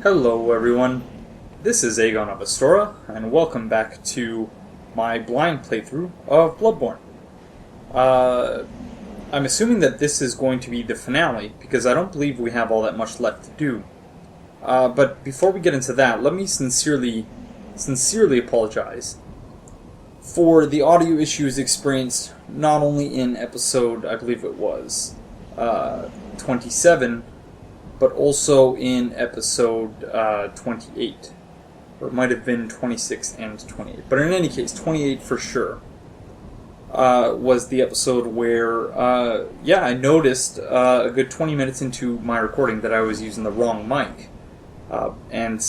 Hello everyone, this is Aegon of Astora, and welcome back to my blind playthrough of Bloodborne. I'm assuming that this is going to be the finale, because I don't believe we have all that much left to do. But before we get into that, let me sincerely apologize for the audio issues experienced not only in episode, I believe it was, 27, but also in episode 28. Or it might have been 26 and 28. But in any case, 28 for sure was the episode where, I noticed a good 20 minutes into my recording that I was using the wrong mic. And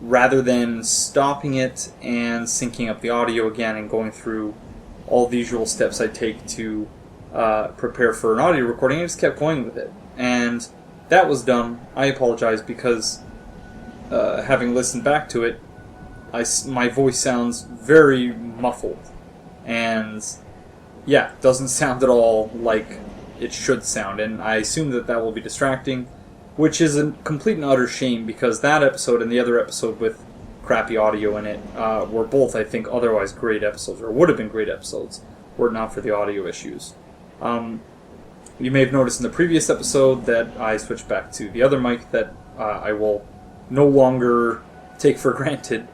rather than stopping it and syncing up the audio again and going through all the usual steps I take to prepare for an audio recording, I just kept going with it. And that was dumb. I apologize because having listened back to it, my voice sounds very muffled. And yeah, doesn't sound at all like it should sound. And I assume that will be distracting, which is a complete and utter shame because that episode and the other episode with crappy audio in it were both, I think, otherwise great episodes, or would have been great episodes, were it not for the audio issues. You may have noticed in the previous episode that I switched back to the other mic that I will no longer take for granted,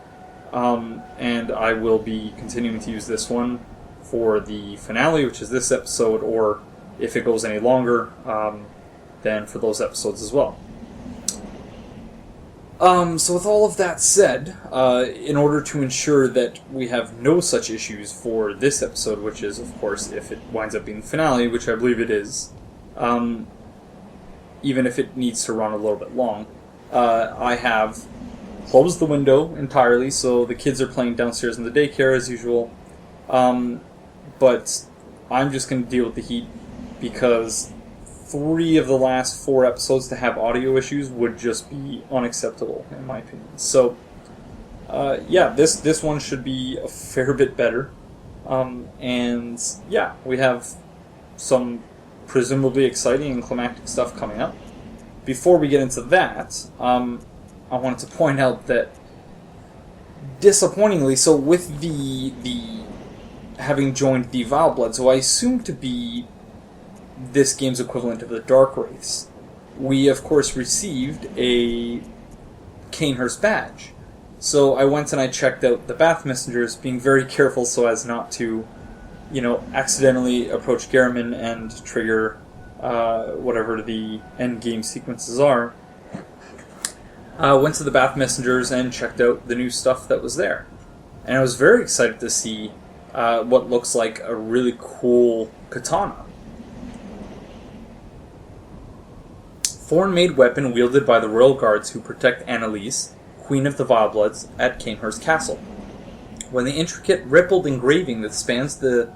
and I will be continuing to use this one for the finale, which is this episode, or if it goes any longer, then for those episodes as well. So with all of that said, in order to ensure that we have no such issues for this episode, which is, of course, if it winds up being the finale, which I believe it is, even if it needs to run a little bit long, I have closed the window entirely, so the kids are playing downstairs in the daycare as usual, but I'm just going to deal with the heat because 3 of the last 4 episodes to have audio issues would just be unacceptable, in my opinion. So, this one should be a fair bit better. And, yeah, we have some presumably exciting and climactic stuff coming up. Before we get into that, I wanted to point out that, disappointingly, so with the having joined the Vile Blood, so I assume to be this game's equivalent of the Dark Wraiths, we of course received a Cainhurst badge. So I went and I checked out the Bath Messengers, being very careful so as not to, accidentally approach Gehrman and trigger whatever the end game sequences are. Went to the Bath Messengers and checked out the new stuff that was there. And I was very excited to see what looks like a really cool katana. Foreign-made weapon wielded by the royal guards who protect Annalise, Queen of the Vilebloods, at Cainhurst Castle. When the intricate rippled engraving that spans the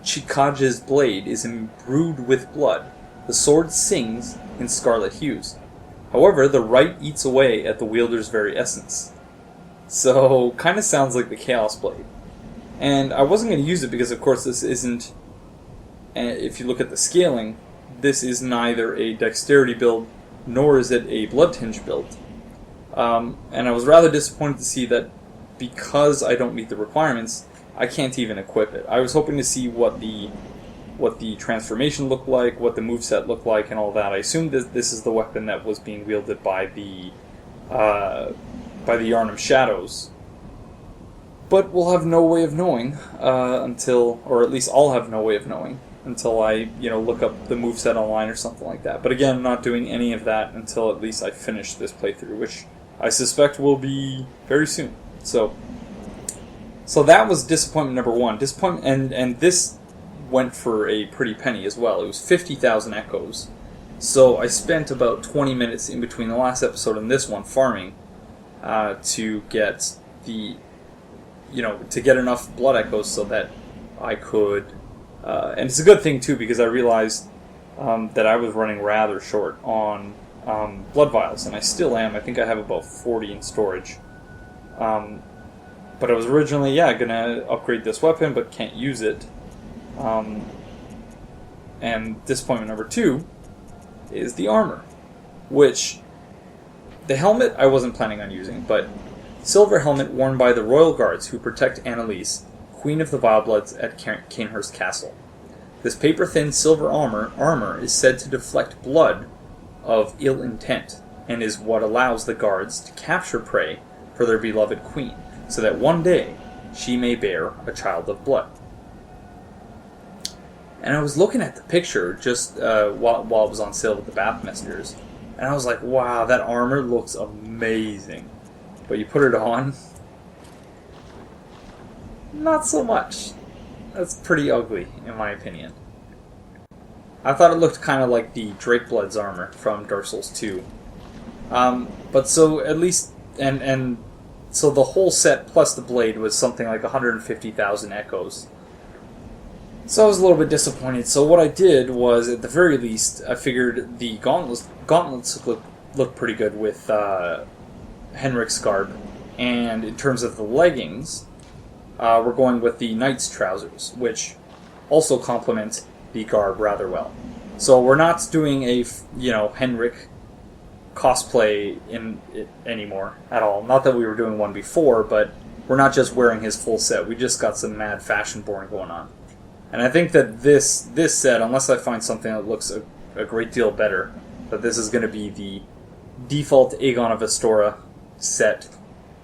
Chikage's blade is imbrued with blood, the sword sings in scarlet hues. However, the rite eats away at the wielder's very essence. So, kind of sounds like the Chaos Blade. And I wasn't going to use it because, of course, this isn't, if you look at the scaling, this is neither a dexterity build, nor is it a blood tinge build. And I was rather disappointed to see that because I don't meet the requirements, I can't even equip it. I was hoping to see what the transformation looked like, what the moveset looked like, and all that. I assumed that this is the weapon that was being wielded by the Yharnam Shadows. But we'll have no way of knowing until, or at least I'll have no way of knowing, until I, look up the moveset online or something like that. But again, I'm not doing any of that until at least I finish this playthrough, which I suspect will be very soon. So that was disappointment number 1. Disappointment, and this went for a pretty penny as well. It was 50,000 echoes. So I spent about 20 minutes in between the last episode and this one farming to get to get enough blood echoes so that I could. And it's a good thing, too, because I realized that I was running rather short on blood vials, and I still am. I think I have about 40 in storage. But I was originally, going to upgrade this weapon, but can't use it. And disappointment number 2 is the armor, which The helmet I wasn't planning on using, but silver helmet worn by the royal guards who protect Annalise, Queen of the Vilebloods at Cainhurst Castle. This paper-thin silver armor is said to deflect blood of ill intent, and is what allows the guards to capture prey for their beloved queen, so that one day she may bear a child of blood. And I was looking at the picture just while it was on sale with the Bath Messengers, and I was like, wow, that armor looks amazing. But you put it on, not so much. That's pretty ugly, in my opinion. I thought it looked kind of like the Drakeblood's armor from Dark Souls 2. But so at least, and so the whole set plus the blade was something like 150,000 echoes. So I was a little bit disappointed. So what I did was, at the very least, I figured the gauntlets look pretty good with Henrik's garb. And in terms of the leggings, we're going with the knight's trousers, which also complement the garb rather well. So we're not doing a, Henrik cosplay in it anymore at all. Not that we were doing one before, but we're not just wearing his full set. We just got some mad fashion porn going on. And I think that this set, unless I find something that looks a great deal better, that this is going to be the default Aegon of Astora set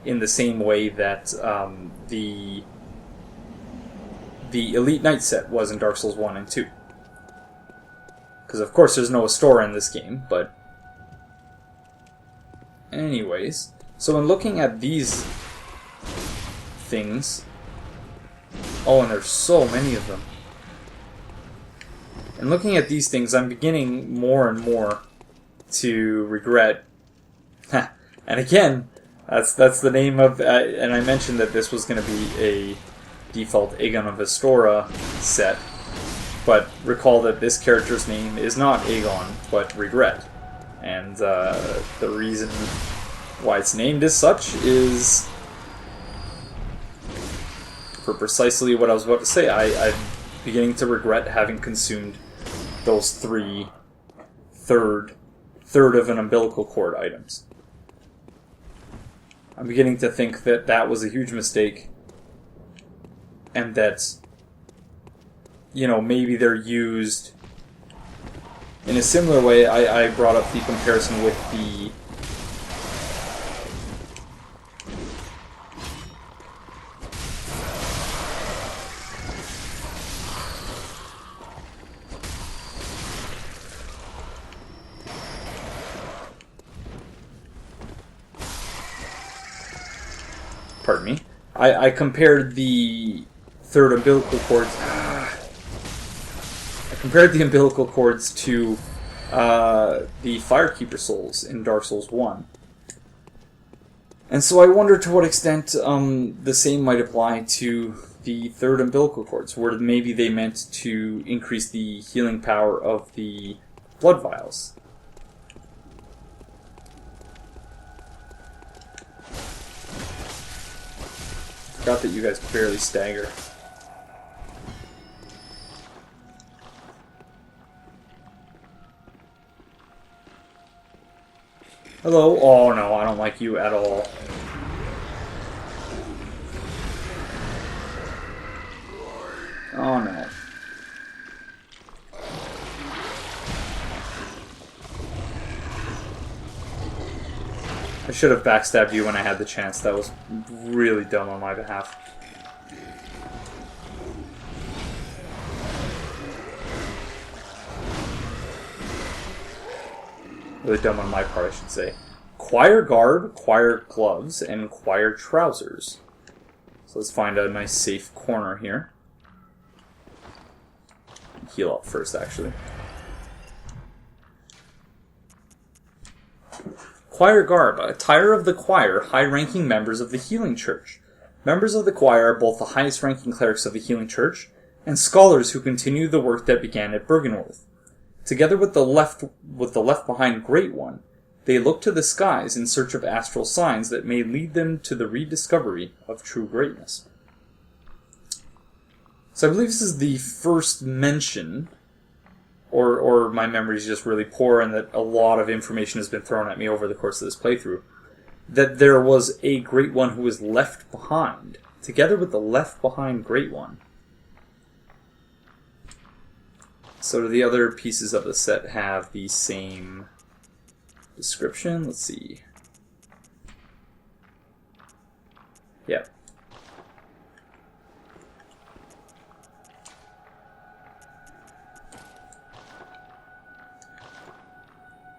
in the same way that the Elite Knight set was in Dark Souls 1 and 2. Because of course there's no Astora in this game, but anyways, so in looking at these things, oh, and there's so many of them. And looking at these things, I'm beginning more and more to regret. And again, that's the name of, and I mentioned that this was going to be a default Aegon of Astora set, but recall that this character's name is not Aegon, but Regret. And the reason why it's named as such is for precisely what I was about to say. I'm beginning to regret having consumed those third of an umbilical cord items. I'm beginning to think that that was a huge mistake, and that, maybe they're used in a similar way. I brought up the comparison with the pardon me. I compared the third umbilical cords. I compared the umbilical cords to the Firekeeper souls in Dark Souls 1. And so I wonder to what extent the same might apply to the third umbilical cords, where maybe they meant to increase the healing power of the blood vials. Forgot that you guys barely stagger. Hello? Oh no, I don't like you at all. Oh no. I should have backstabbed you when I had the chance. That was really dumb on my behalf. Really dumb on my part, I should say. Choir garb, choir gloves, and choir trousers. So let's find a nice safe corner here. Heal up first, actually. Choir garb, attire of the choir, high-ranking members of the Healing Church. Members of the choir are both the highest-ranking clerics of the Healing Church and scholars who continue the work that began at Byrgenwerth. Together with the left-behind Great One, they look to the skies in search of astral signs that may lead them to the rediscovery of true greatness. So I believe this is the first mention, or my memory is just really poor and that a lot of information has been thrown at me over the course of this playthrough, that there was a Great One who was left behind, together with the left behind Great One. So do the other pieces of the set have the same description? Let's see. Yeah.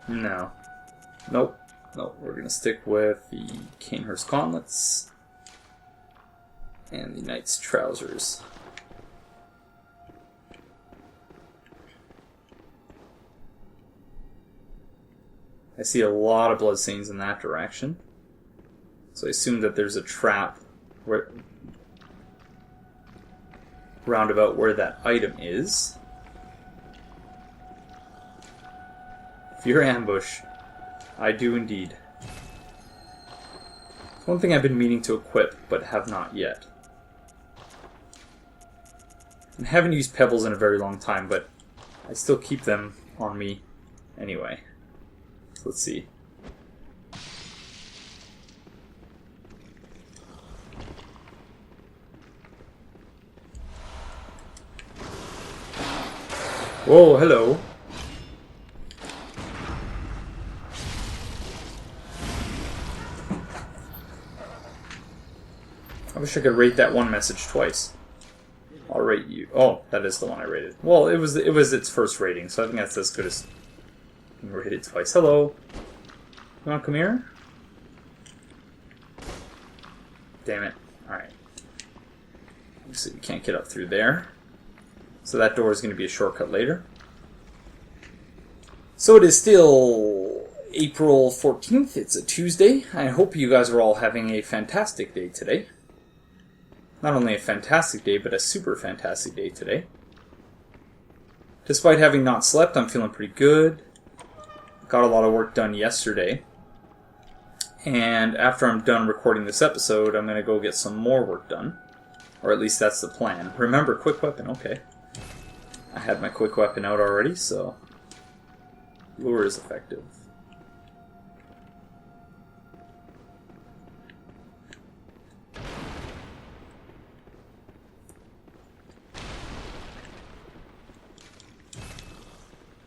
No. Nope. Nope. We're going to stick with the Cainhurst gauntlets and the knight's trousers. I see a lot of bloodstains in that direction. So I assume that there's a trap roundabout where that item is. Fear ambush. I do indeed. It's one thing I've been meaning to equip, but have not yet. I haven't used pebbles in a very long time, but I still keep them on me anyway. So let's see. Whoa, hello. I wish I could rate that one message twice. I'll rate you. Oh, that is the one I rated. Well, it was its first rating, so I think that's as good as being rated twice. Hello. You want to come here? Damn it. Alright. So you can't get up through there. So that door is going to be a shortcut later. So it is still April 14th. It's a Tuesday. I hope you guys are all having a fantastic day today. Not only a fantastic day, but a super fantastic day today. Despite having not slept, I'm feeling pretty good. Got a lot of work done yesterday. And after I'm done recording this episode, I'm going to go get some more work done. Or at least that's the plan. Remember, quick weapon, okay. I had my quick weapon out already, so lure is effective.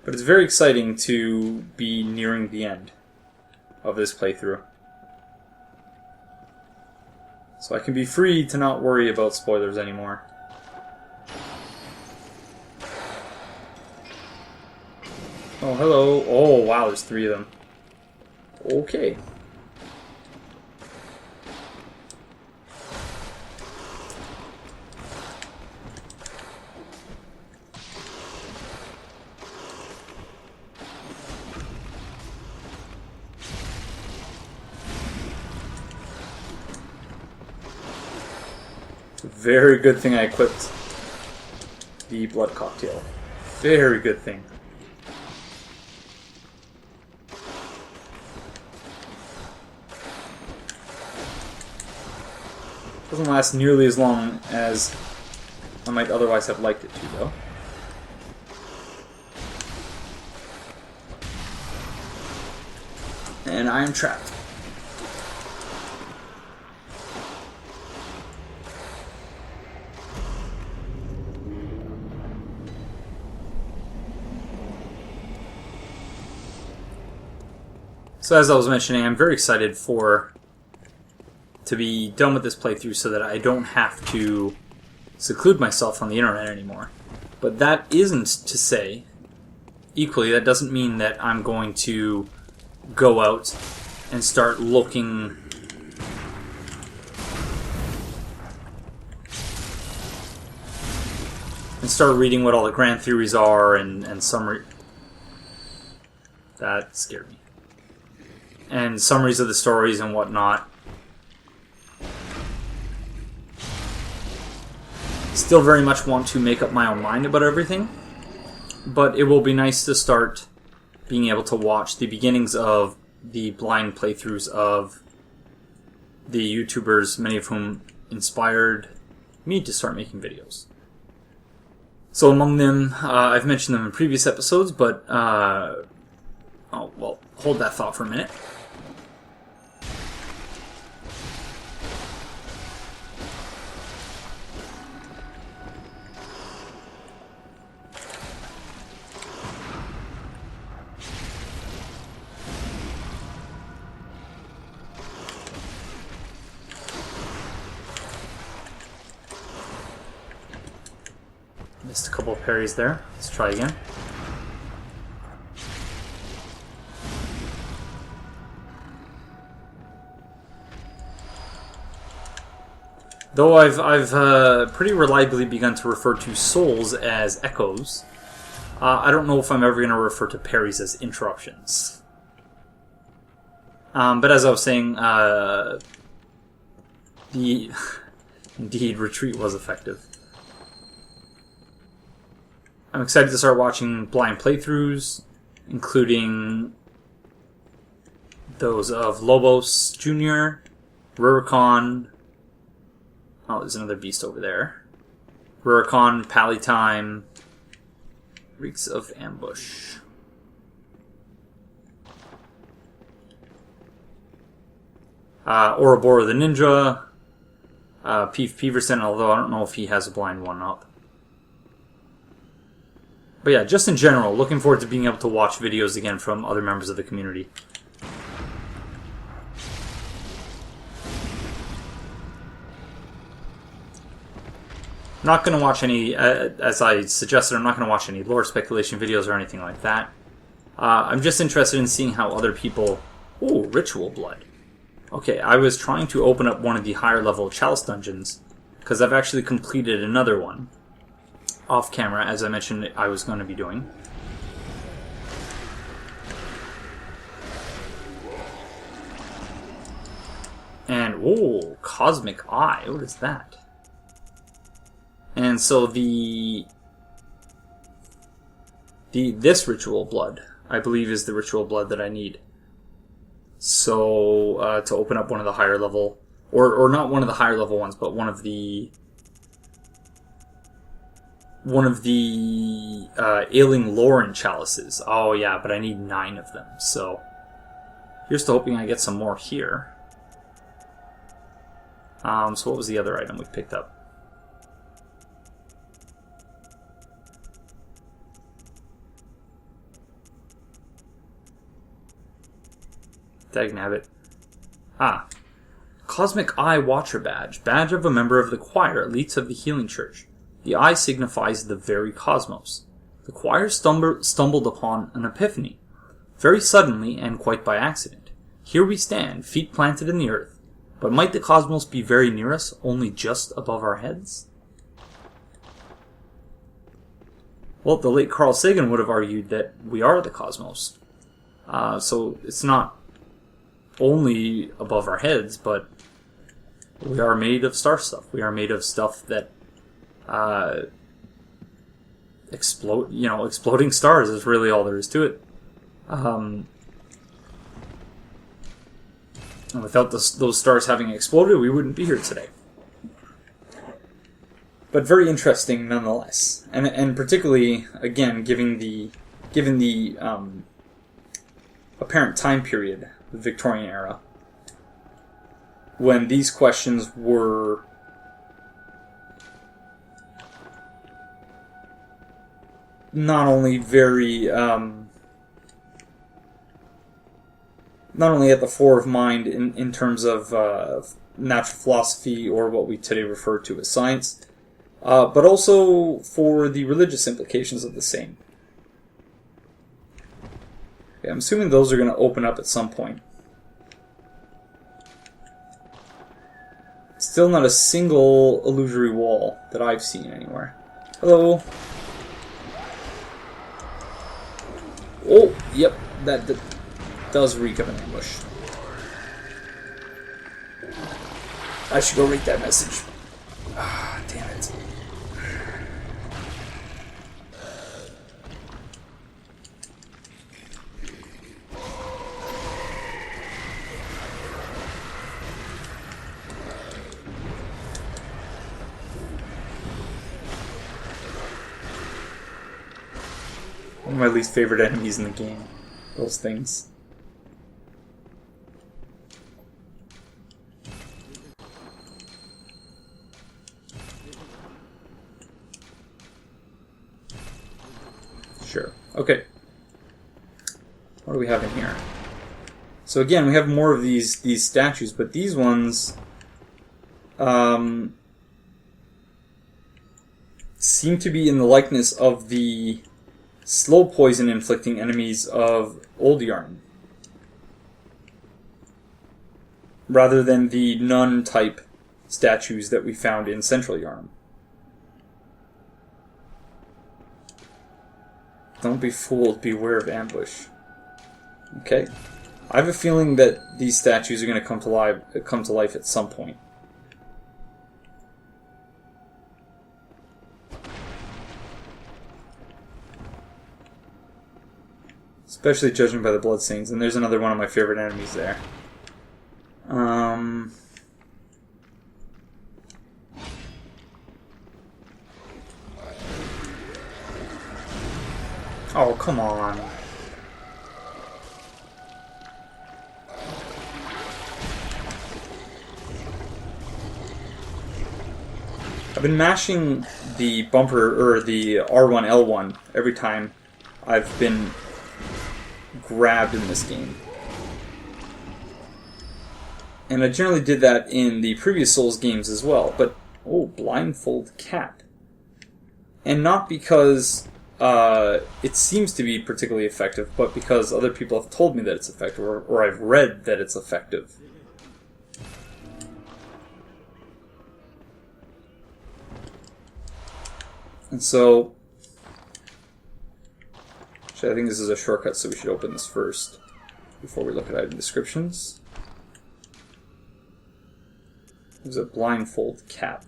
But it's very exciting to be nearing the end of this playthrough. So I can be free to not worry about spoilers anymore. Oh, hello. Oh, wow, there's 3 of them. Okay. Very good thing I equipped the blood cocktail. Very good thing. Doesn't last nearly as long as I might otherwise have liked it to, though. And I am trapped. So as I was mentioning, I'm very excited to be done with this playthrough so that I don't have to seclude myself on the internet anymore. But that isn't to say, equally, that doesn't mean that I'm going to go out and start looking and start reading what all the grand theories are and summary. That scared me. And summaries of the stories and whatnot. Still very much want to make up my own mind about everything, but it will be nice to start being able to watch the beginnings of the blind playthroughs of the YouTubers, many of whom inspired me to start making videos. So among them, I've mentioned them in previous episodes, but, hold that thought for a minute. Missed a couple of parries there. Let's try again. Though I've pretty reliably begun to refer to souls as echoes, I don't know if I'm ever going to refer to parries as interruptions. But as I was saying, indeed, retreat was effective. I'm excited to start watching blind playthroughs, including those of Lobos Jr., Rurikon. Oh, there's another beast over there. Rurikon, Palitime, Reeks of Ambush. Ouroboros the Ninja, Peef Peverson, although I don't know if he has a blind one up. But yeah, just in general, looking forward to being able to watch videos again from other members of the community. Not going to watch any, as I suggested, I'm not going to watch any lore speculation videos or anything like that. I'm just interested in seeing how other people... Ooh, Ritual Blood. Okay, I was trying to open up one of the higher level Chalice dungeons, because I've actually completed another one. Off camera, as I mentioned I was going to be doing. And, oh, Cosmic Eye, what is that? And so this Ritual Blood, I believe, is the Ritual Blood that I need. So, to open up one of the higher level, or not one of the higher level ones, but one of the Ailing Lauren chalices. Oh yeah, but I need 9 of them, so here's to hoping I get some more here. So what was the other item we picked up? Dagnabbit. Cosmic Eye Watcher Badge. Badge of a member of the choir, elites of the Healing Church. The eye signifies the very cosmos. The choir stumbled upon an epiphany, very suddenly and quite by accident. Here we stand, feet planted in the earth. But might the cosmos be very near us, only just above our heads? Well, the late Carl Sagan would have argued that we are the cosmos. So it's not only above our heads, but we are made of star stuff. We are made of stuff that exploding stars is really all there is to it. And without those stars having exploded, we wouldn't be here today. But very interesting nonetheless, and particularly again, given the apparent time period, the Victorian era, when these questions were not only very, not only at the fore of mind in terms of natural philosophy or what we today refer to as science, but also for the religious implications of the same. Okay, I'm assuming those are going to open up at some point. Still not a single illusory wall that I've seen anywhere. Hello. Oh, yep, that does reek of an ambush. I should go read that message. Ah, damn it. my least favorite enemies in the game. Those things. Sure. Okay. What do we have in here? So again, we have more of these statues, but these ones seem to be in the likeness of the slow poison inflicting enemies of Old Yarn, rather than the nun type statues that we found in Central Yarn. Don't be fooled, beware of ambush. Okay. I have a feeling that these statues are going to come to life at some point. Especially judging by the bloodstains. And there's another one of my favorite enemies there. Oh, come on. I've been mashing the bumper, or the R1, L1, every time I've been grabbed in this game. And I generally did that in the previous Souls games as well, but, oh, blindfold cap. And not because it seems to be particularly effective, but because other people have told me that it's effective, or I've read that it's effective. And so, actually I think this is a shortcut, so we should open this first, before we look at item descriptions. There's a blindfold cap.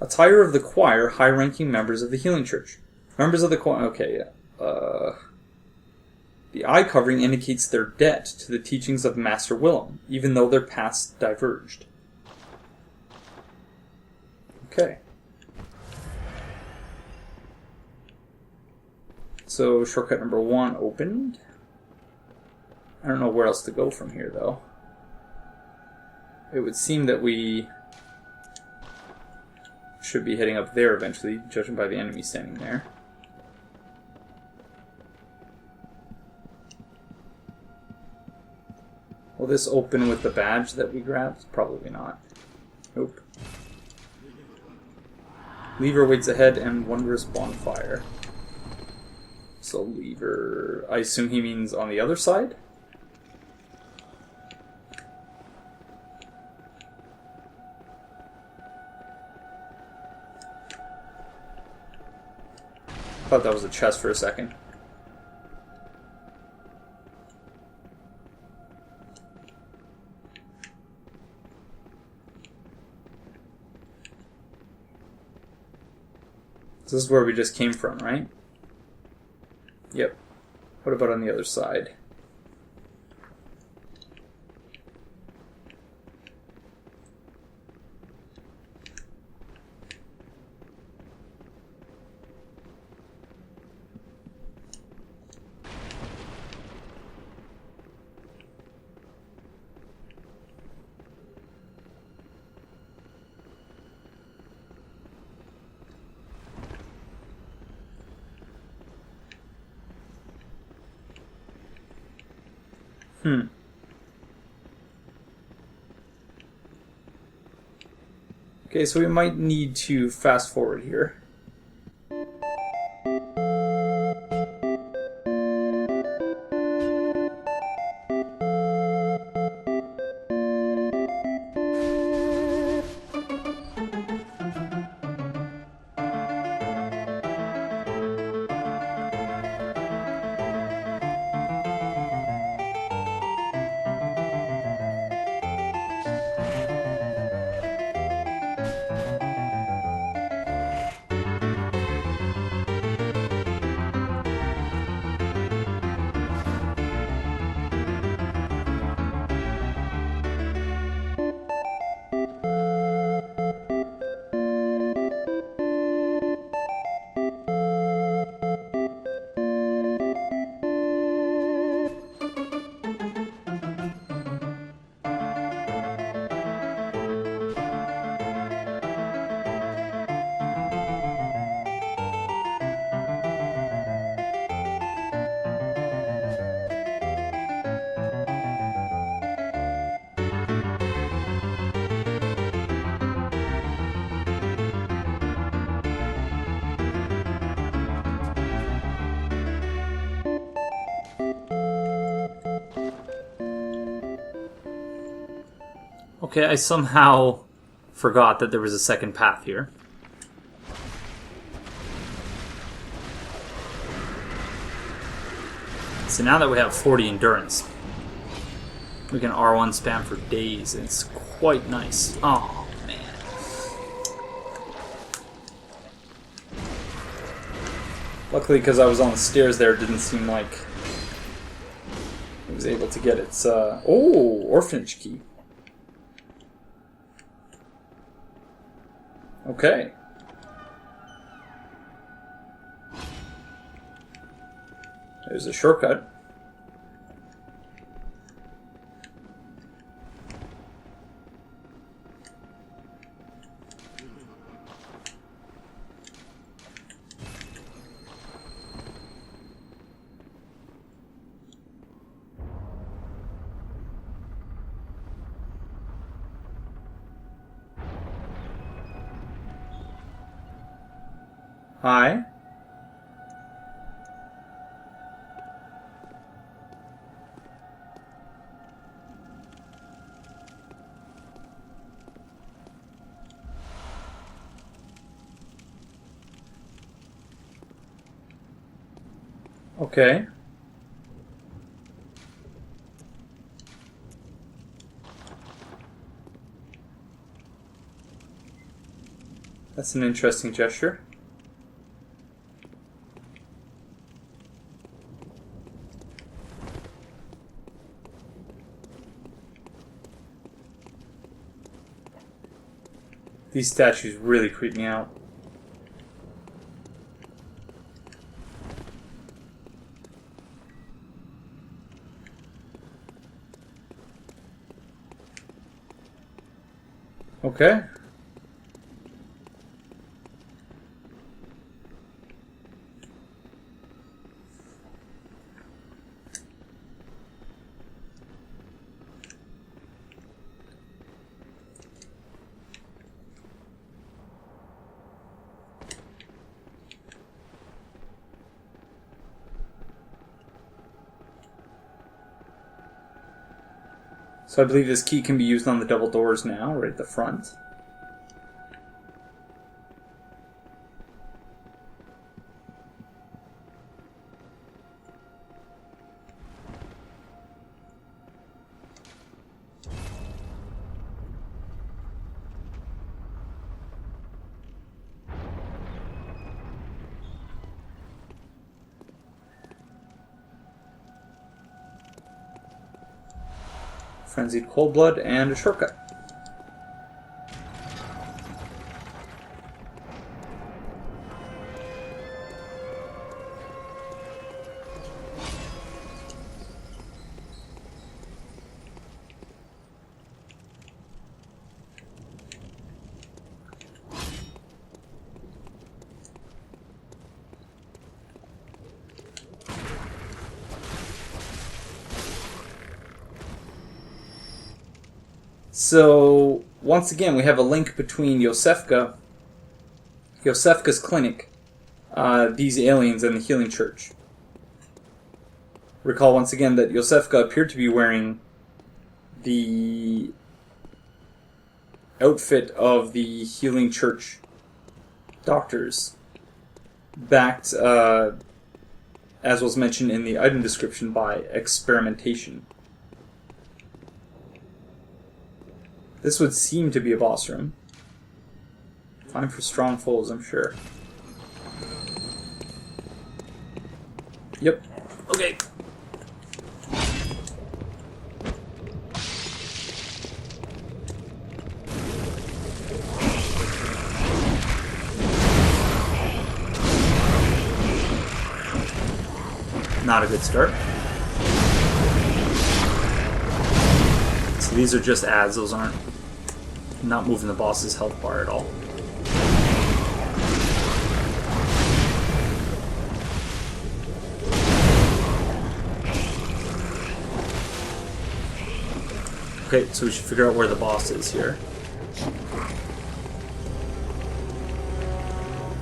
Attire of the choir, high-ranking members of the Healing Church. Members of the choir, okay, yeah. The eye covering indicates their debt to the teachings of Master Willem, even though their paths diverged. Okay. So, shortcut number 1 opened. I don't know where else to go from here, though. It would seem that we should be heading up there eventually, judging by the enemy standing there. Will this open with the badge that we grabbed? Probably not. Nope. Lever waits ahead and wondrous bonfire. So lever... I assume he means on the other side? I thought that was a chest for a second. This is where we just came from, right? Yep. What about on the other side? Okay, so we might need to fast forward here. Okay, I somehow forgot that there was a second path here. So now that we have 40 endurance, we can R1 spam for days. It's quite nice. Oh, man. Luckily, because I was on the stairs there, it didn't seem like I was able to get its... Oh, Orphanage Key. Okay. There's a shortcut. Hi. Okay. That's an interesting gesture. These statues really creep me out. Okay. So I believe this key can be used on the double doors now, right at the front. Frenzied Cold Blood, and a shortcut. So, once again, we have a link between Yosefka's clinic, these aliens, and the Healing Church. Recall once again that Yosefka appeared to be wearing the outfit of the Healing Church doctors, backed, as was mentioned in the item description, by experimentation. This would seem to be a boss room. Time for strong foes, I'm sure. Yep. Okay. Not a good start. So these are just adds, those aren't not moving the boss's health bar at all. Okay, so we should figure out where the boss is here.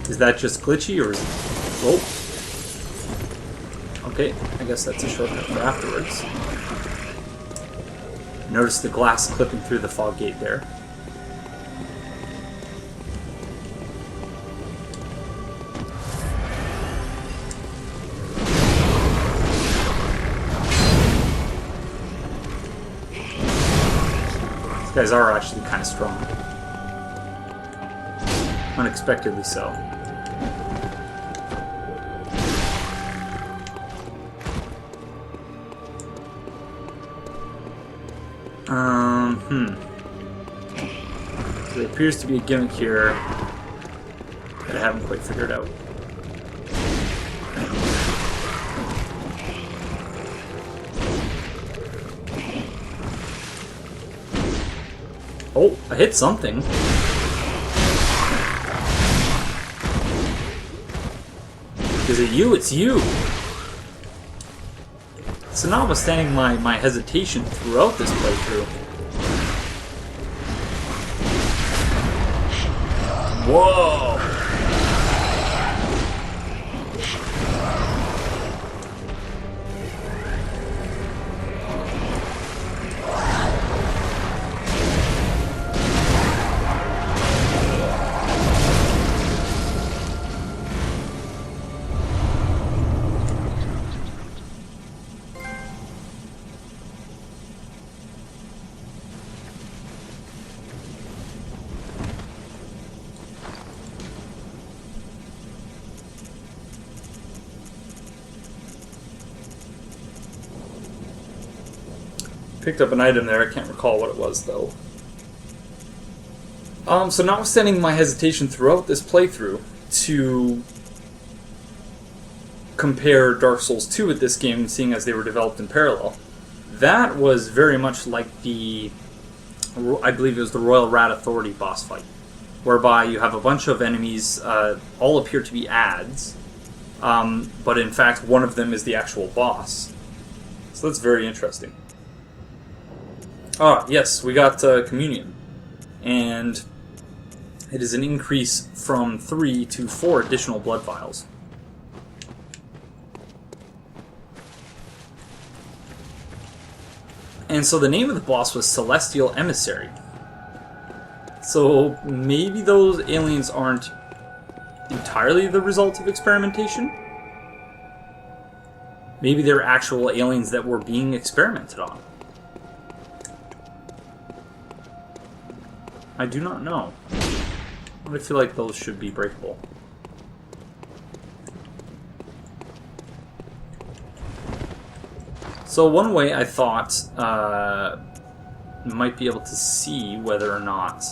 Is that just glitchy, or is it... Oh. Okay, I guess that's a shortcut for afterwards. Notice the glass clipping through the fog gate there. These guys are actually kind of strong. Unexpectedly so. So there appears to be a gimmick here that I haven't quite figured out. Oh, I hit something. Is it you? It's you! So notwithstanding my hesitation throughout this playthrough... Whoa! Picked up an item there, I can't recall what it was though. So notwithstanding my hesitation throughout this playthrough to compare Dark Souls 2 with this game, seeing as they were developed in parallel, that was very much like the, I believe it was the Royal Rat Authority boss fight, whereby you have a bunch of enemies, all appear to be ads, but in fact one of them is the actual boss. So that's very interesting. Ah, yes, we got Communion. And it is an increase from 3 to 4 additional blood vials. And so the name of the boss was Celestial Emissary. So maybe those aliens aren't entirely the result of experimentation? Maybe they're actual aliens that were being experimented on. I do not know. But I feel like those should be breakable. So one way I thought you might be able to see whether or not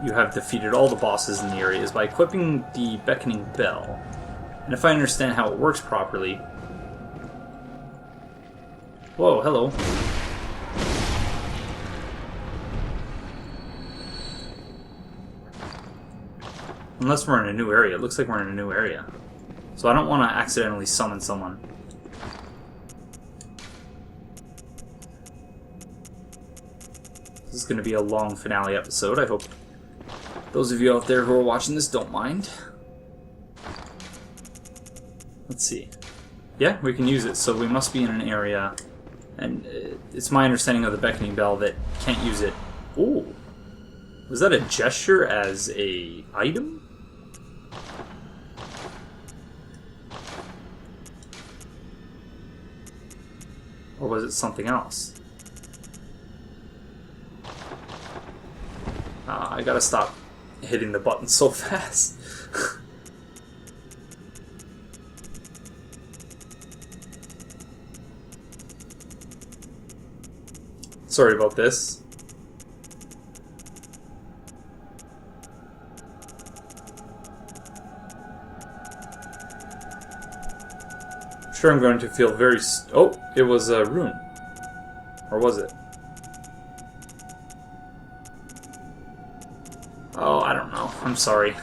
you have defeated all the bosses in the area is by equipping the Beckoning Bell. And if I understand how it works properly... Whoa, hello. Unless we're in a new area. It looks like we're in a new area. So I don't want to accidentally summon someone. This is going to be a long finale episode. I hope those of you out there who are watching this don't mind. Let's see. Yeah, we can use it. So we must be in an area. And it's my understanding of the Beckoning Bell that can't use it. Ooh. Was that a gesture as a item? Or was it something else? I gotta stop hitting the button so fast. Sorry about this. Sure, I'm going to feel very... Oh, it was a rune. Or was it? Oh, I don't know. I'm sorry.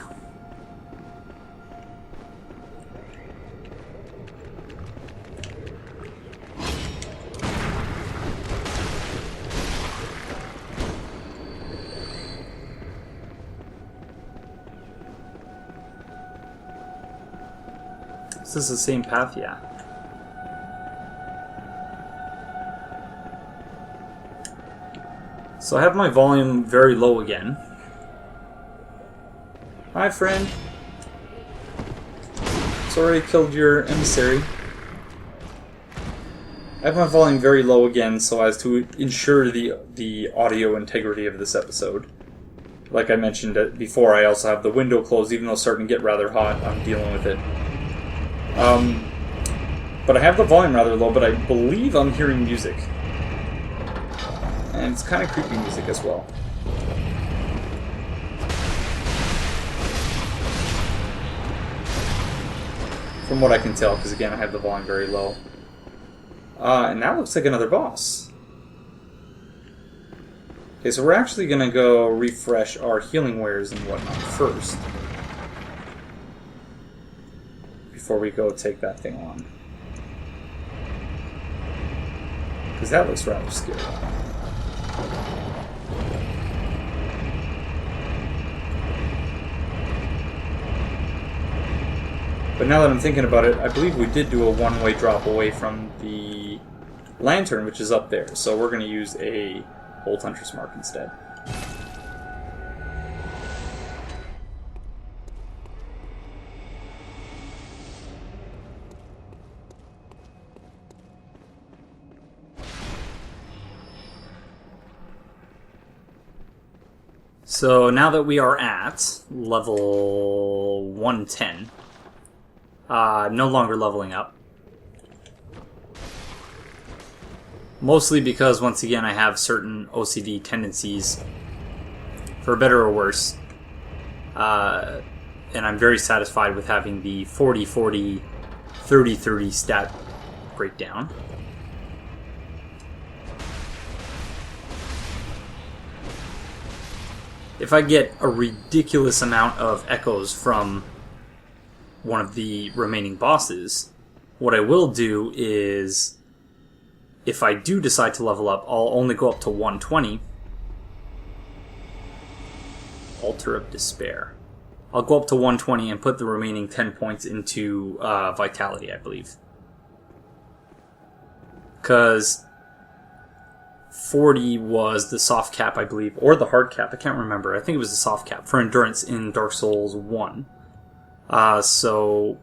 Is this the same path? Yeah. So I have my volume very low again. Hi, friend. Sorry I killed your emissary. I have my volume very low again so as to ensure the audio integrity of this episode. Like I mentioned before, I also have the window closed, even though it's starting to get rather hot. I'm dealing with it. But I have the volume rather low, but I believe I'm hearing music. And it's kind of creepy music as well. From what I can tell, because again, I have the volume very low. And that looks like another boss. Okay, so we're actually going to go refresh our healing wares and whatnot first. Before we go take that thing on. Because that looks rather scary. But now that I'm thinking about it, I believe we did do a one-way drop away from the lantern, which is up there. So we're going to use a Bolt Hunter's Mark instead. So now that we are at level 110, no longer leveling up. Mostly because, once again, I have certain OCD tendencies, for better or worse. And I'm very satisfied with having the 40-40, 30-30 stat breakdown. If I get a ridiculous amount of echoes from one of the remaining bosses, what I will do is, if I do decide to level up, I'll only go up to 120. Altar of Despair. I'll go up to 120 and put the remaining 10 points into Vitality, I believe. Because 40 was the soft cap, I believe, or the hard cap, I can't remember. I think it was the soft cap for endurance in Dark Souls 1. So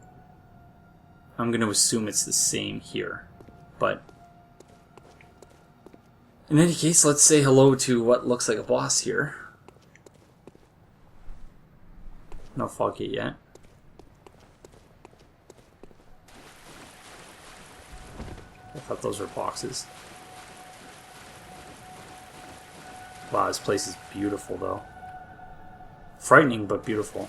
I'm going to assume it's the same here. But in any case, let's say hello to what looks like a boss here. No fog gate yet. I thought those were boxes. Wow, this place is beautiful, though. Frightening, but beautiful.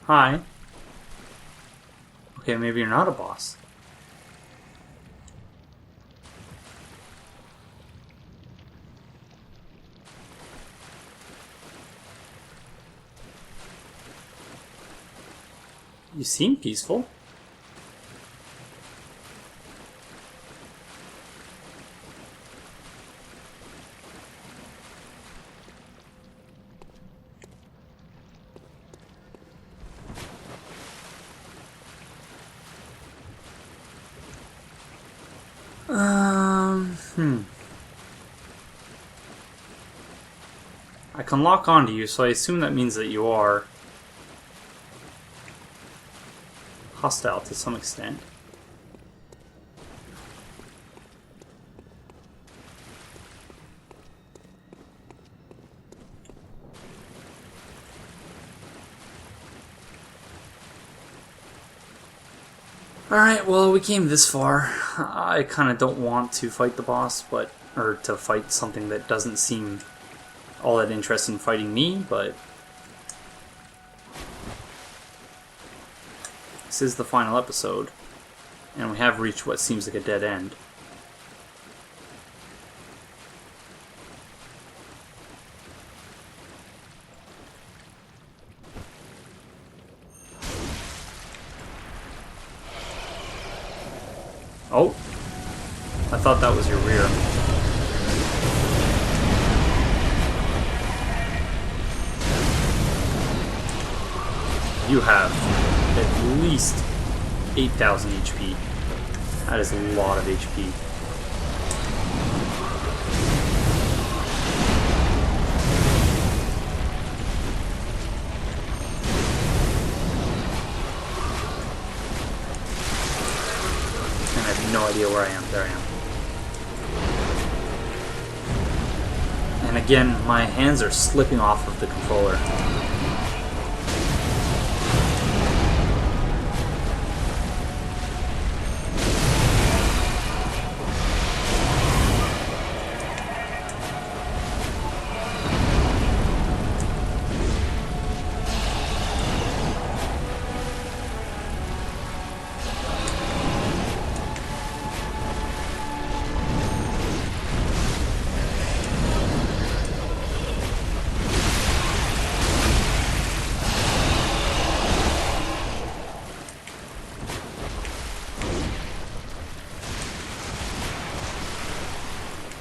Hi. Okay, maybe you're not a boss. You seem peaceful. I can lock onto you, so I assume that means that you are hostile to some extent. Alright, well, we came this far. I kind of don't want to fight the boss, or to fight something that doesn't seem all that interested in fighting me, but this is the final episode, and we have reached what seems like a dead end. Oh, I thought that was your rear. You have at least 8,000 HP. That is a lot of HP. And I have no idea where I am. There I am. And again, my hands are slipping off of the controller.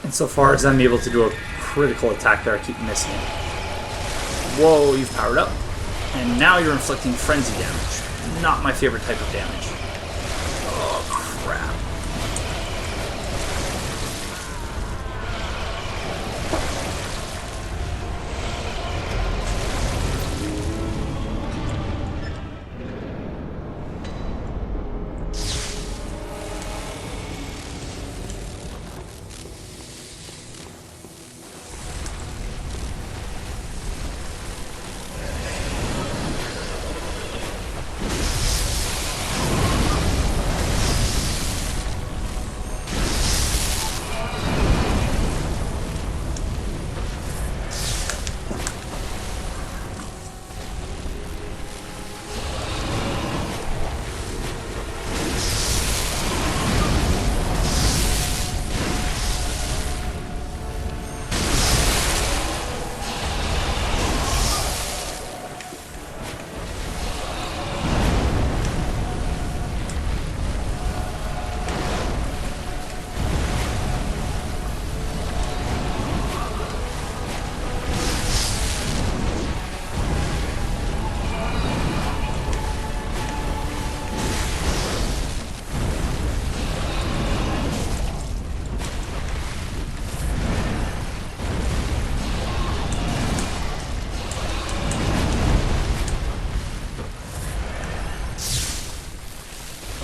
And so far as I'm able to do a critical attack there, I keep missing it. Whoa, you've powered up. And now you're inflicting frenzy damage. Not my favorite type of damage. Oh, crap.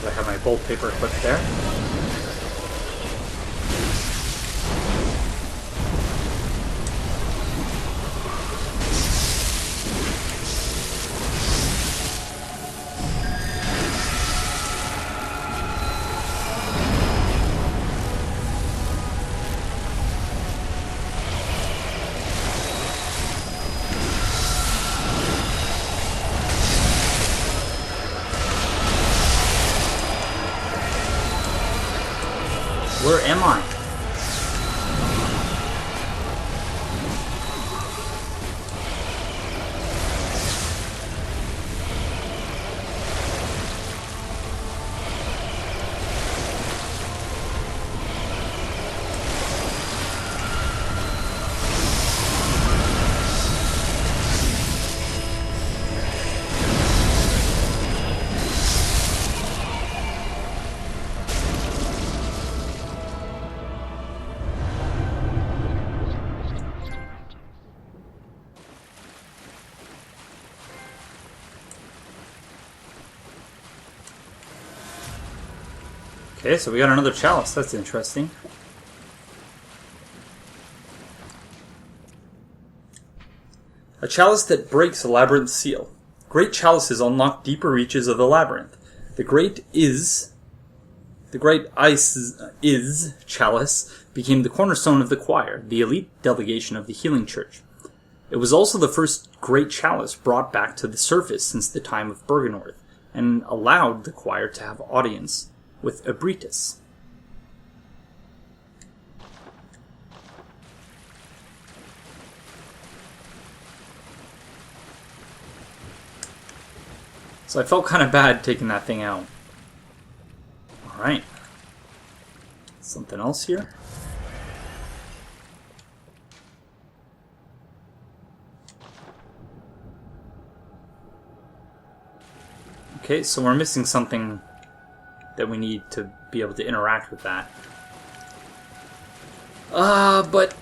I have my bolt paper equipped there. Where am I? Okay, so we got another chalice. That's interesting. A chalice that breaks a labyrinth seal. Great chalices unlock deeper reaches of the labyrinth. The great Ice chalice became the cornerstone of the choir, the elite delegation of the healing church. It was also the first great chalice brought back to the surface since the time of Bergenorth, and allowed the choir to have audience with Ebrietas. So I felt kind of bad taking that thing out. Alright. Something else here? Okay, so we're missing something that we need to be able to interact with that. But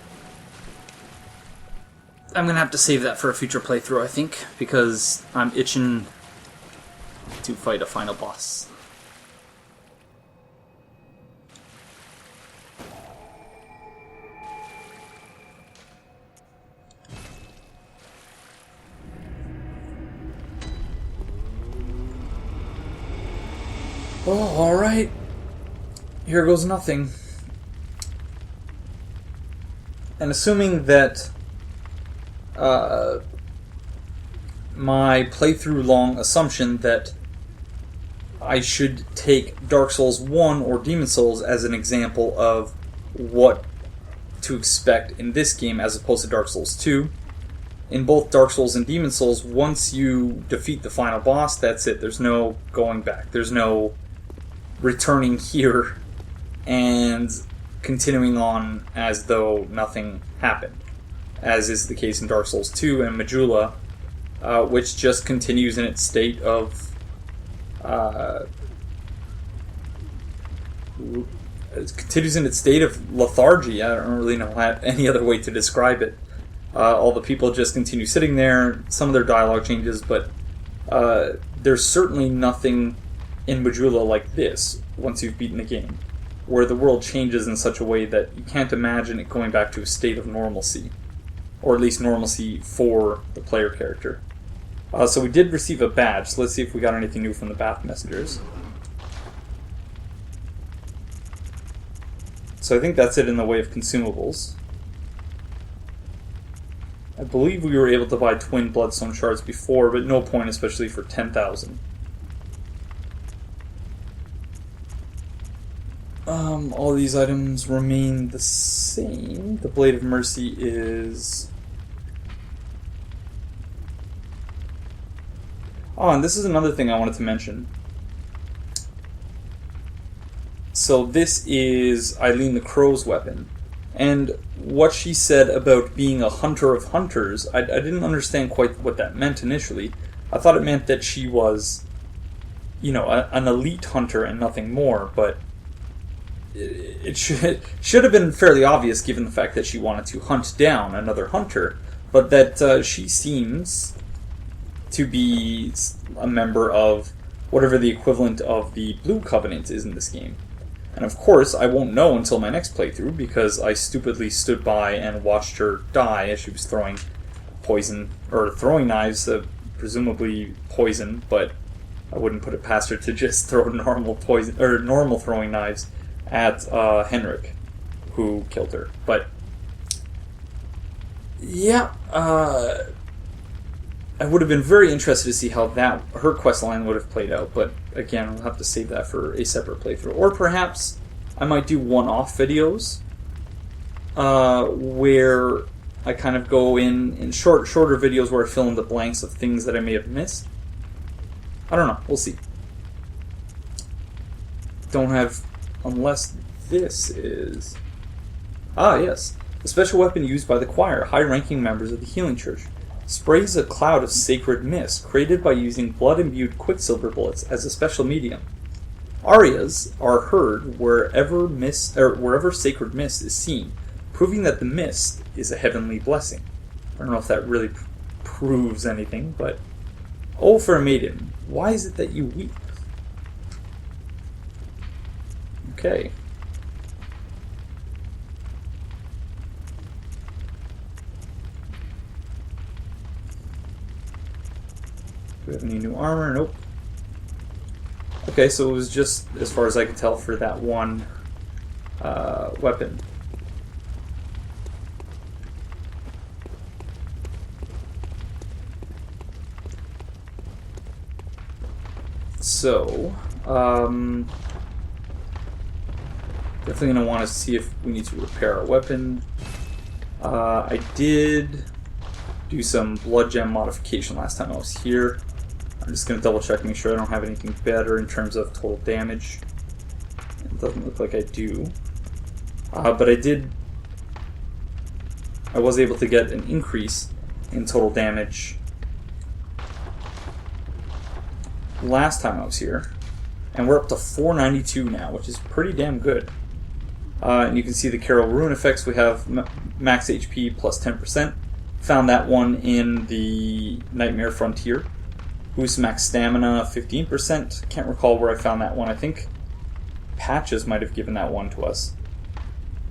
I'm going to have to save that for a future playthrough, I think, because I'm itching to fight a final boss. Oh, alright. Here goes nothing. And assuming that my playthrough long assumption that I should take Dark Souls 1 or Demon Souls as an example of what to expect in this game as opposed to Dark Souls 2. In both Dark Souls and Demon Souls, once you defeat the final boss, that's it. There's no going back. There's no returning here and continuing on as though nothing happened, as is the case in Dark Souls 2 and Majula, which just continues in its state of lethargy. I don't really know any other way to describe it. All the people just continue sitting there. Some of their dialogue changes, but there's certainly nothing in Majula like this once you've beaten the game, where the world changes in such a way that you can't imagine it going back to a state of normalcy, or at least normalcy for the player character. So we did receive a badge, so let's see if we got anything new from the Bath Messengers. So I think that's it in the way of consumables. I believe we were able to buy twin bloodstone shards before, but no point, especially for 10,000. All these items remain the same. The Blade of Mercy is... Oh, and this is another thing I wanted to mention. So this is Eileen the Crow's weapon. And what she said about being a hunter of hunters, I didn't understand quite what that meant initially. I thought it meant that she was, an elite hunter and nothing more, but it should have been fairly obvious given the fact that she wanted to hunt down another hunter, but that she seems to be a member of whatever the equivalent of the Blue Covenant is in this game. And of course, I won't know until my next playthrough, because I stupidly stood by and watched her die as she was throwing poison, or throwing knives, presumably poison, but I wouldn't put it past her to just throw normal poison, or normal throwing knives at Henrik, who killed her. But yeah, I would have been very interested to see how her quest line would have played out, but again, I'll have to save that for a separate playthrough. Or perhaps I might do one-off videos where I kind of go in shorter videos where I fill in the blanks of things that I may have missed. I don't know. We'll see. Don't have... Unless this is... Ah, yes. A special weapon used by the choir, high-ranking members of the Healing Church. Sprays a cloud of sacred mist, created by using blood-imbued quicksilver bullets as a special medium. Arias are heard wherever sacred mist is seen, proving that the mist is a heavenly blessing. I don't know if that really proves anything, but... Oh, for a maiden, why is it that you weep? Okay. Do we have any new armor? Nope. Okay, so it was just, as far as I could tell, for that one weapon. So, definitely going to want to see if we need to repair our weapon. I did do some blood gem modification last time I was here. I'm just going to double check, make sure I don't have anything better in terms of total damage. It doesn't look like I do. But I was able to get an increase in total damage last time I was here. And we're up to 492 now, which is pretty damn good. And you can see the Carol Rune effects. We have max HP plus 10%. Found that one in the Nightmare Frontier. Boost max stamina 15%. Can't recall where I found that one. I think Patches might have given that one to us.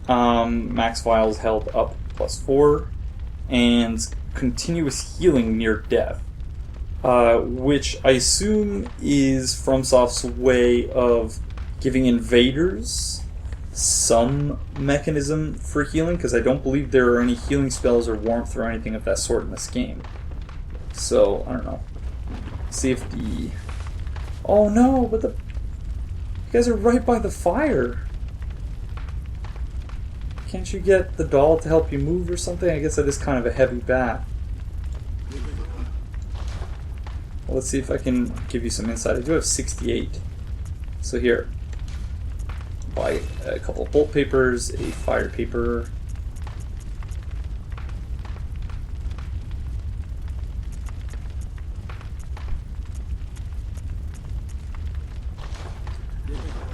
Max vials held up plus 4. And continuous healing near death. Which I assume is FromSoft's way of giving invaders some mechanism for healing, because I don't believe there are any healing spells or warmth or anything of that sort in this game. So, I don't know. See if the... Oh no, but you guys are right by the fire. Can't you get the doll to help you move or something? I guess that is kind of a heavy bat. Well, let's see if I can give you some insight. I do have 68. So here. Buy a couple of bolt papers, a fire paper.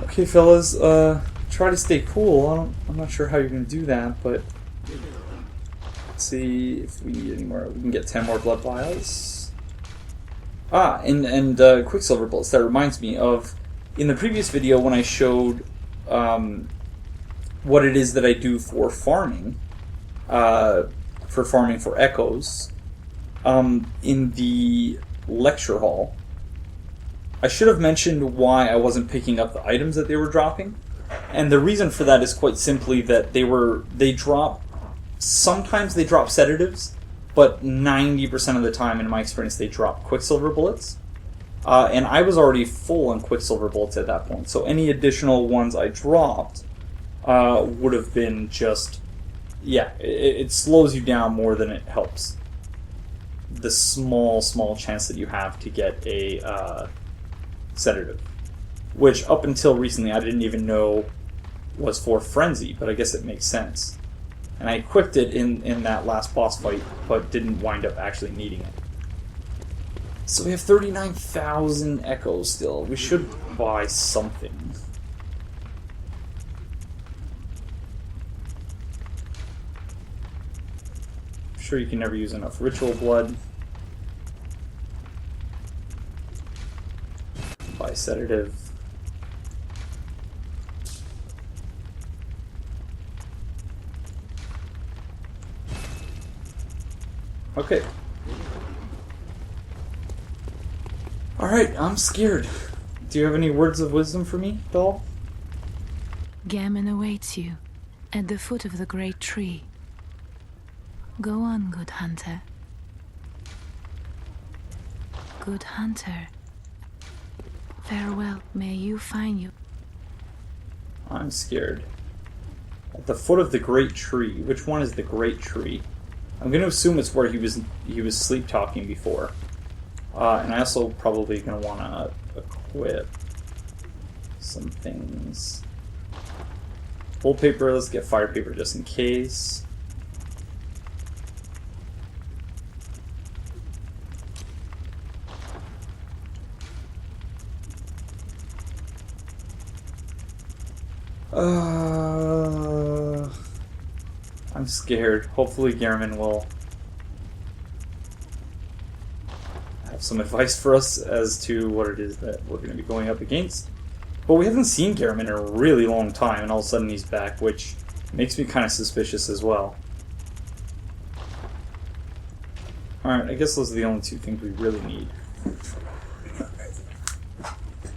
Okay, fellas, try to stay cool. I'm not sure how you're going to do that, but let's see if we need any more. We can get 10 more blood vials. And Quicksilver bullets. That reminds me of, in the previous video when I showed what it is that I do for farming for echoes, in the lecture hall, I should have mentioned why I wasn't picking up the items that they were dropping, and the reason for that is quite simply that sometimes they drop sedatives, but 90% of the time, in my experience, they drop Quicksilver bullets. And I was already full on Quicksilver bullets at that point, so any additional ones I dropped would have been just... Yeah, it slows you down more than it helps. The small chance that you have to get a sedative. Which, up until recently, I didn't even know was for Frenzy, but I guess it makes sense. And I equipped it in that last boss fight, but didn't wind up actually needing it. So we have 39,000 echoes still. We should buy something. I'm sure you can never use enough ritual blood. Buy sedative. Okay. Alright, I'm scared. Do you have any words of wisdom for me, doll? Gehrman awaits you at the foot of the great tree. Go on, good hunter. Good hunter. Farewell, may you find you. I'm scared. At the foot of the great tree. Which one is the great tree? I'm going to assume it's where he was sleep talking before. And I also probably going to want to equip some things. Bolt paper, let's get fire paper just in case. I'm scared. Hopefully Gehrman will have some advice for us as to what it is that we're going to be going up against. But we haven't seen Gehrman in a really long time, and all of a sudden he's back, which makes me kind of suspicious as well. Alright, I guess those are the only two things we really need.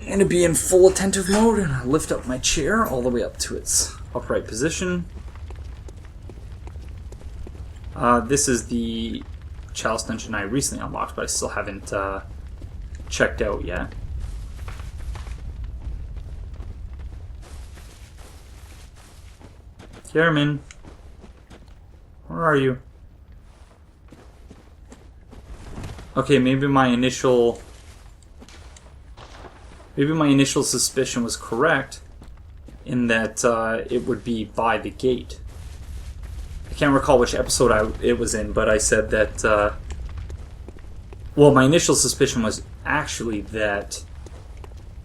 I'm going to be in full attentive mode, and I lift up my chair all the way up to its upright position. This is the Chalice dungeon I recently unlocked, but I still haven't checked out yet. Gehrman, where are you? Okay, maybe my initial suspicion was correct in that it would be by the gate. I can't recall which episode it was in, but I said that well, my initial suspicion was actually that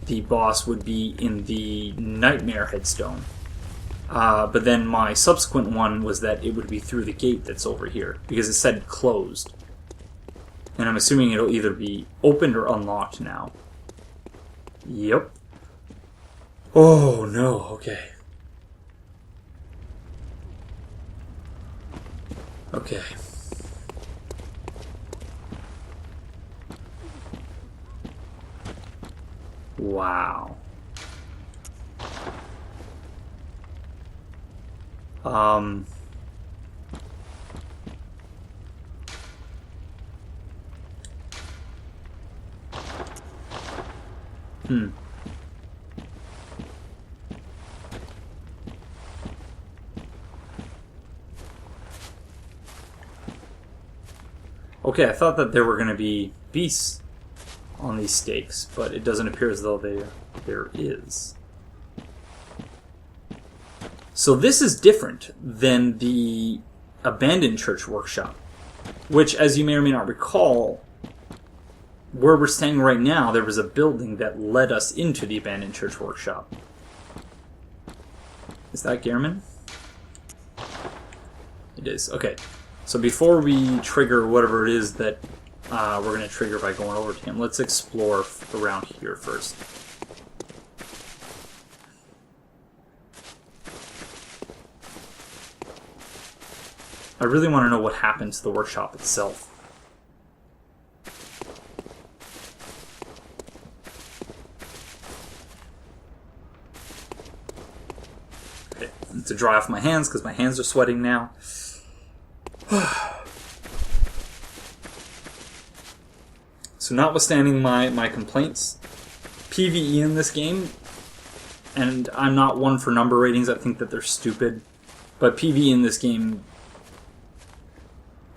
the boss would be in the Nightmare headstone. But then my subsequent one was that it would be through the gate that's over here, because it said closed. And I'm assuming it'll either be opened or unlocked now. Yep. Oh no, okay. Okay. Wow. Okay, I thought that there were going to be beasts on these stakes, but it doesn't appear as though there is. So this is different than the abandoned church workshop, which, as you may or may not recall, where we're standing right now, there was a building that led us into the abandoned church workshop. Is that Gehrman? It is. Okay. So before we trigger whatever it is that we're going to trigger by going over to him, let's explore around here first. I really want to know what happened to the workshop itself. Okay, I need to dry off my hands because my hands are sweating now. So notwithstanding my complaints, PvE in this game, and I'm not one for number ratings, I think that they're stupid, but PvE in this game,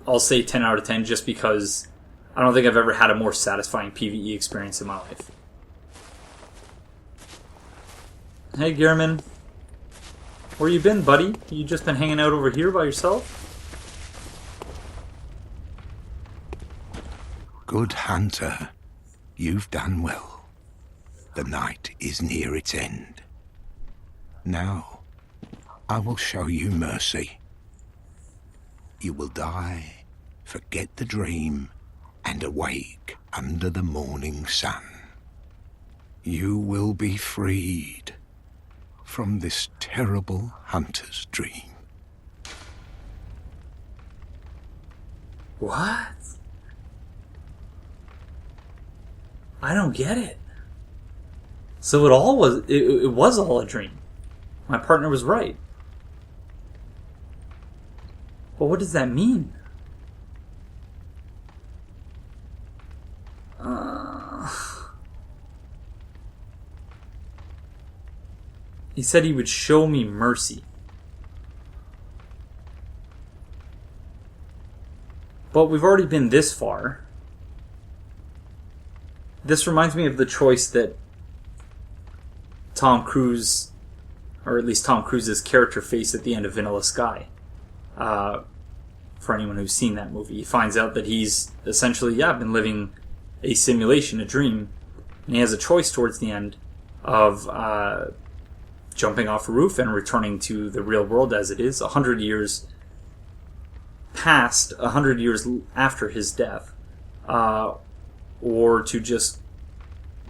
I'll say 10 out of 10 just because I don't think I've ever had a more satisfying PvE experience in my life. Hey Gehrman, where you been, buddy? You just been hanging out over here by yourself? Good hunter, you've done well. The night is near its end. Now, I will show you mercy. You will die, forget the dream, and awake under the morning sun. You will be freed from this terrible hunter's dream. What? I don't get it. So it was all a dream. My partner was right. But what does that mean? He said he would show me mercy. But we've already been this far. This reminds me of the choice that Tom Cruise, or at least Tom Cruise's character, faced at the end of Vanilla Sky. For anyone who's seen that movie, he finds out that he's essentially, been living a simulation, a dream, and he has a choice towards the end of jumping off a roof and returning to the real world as it is, 100 years past, 100 years after his death, or to just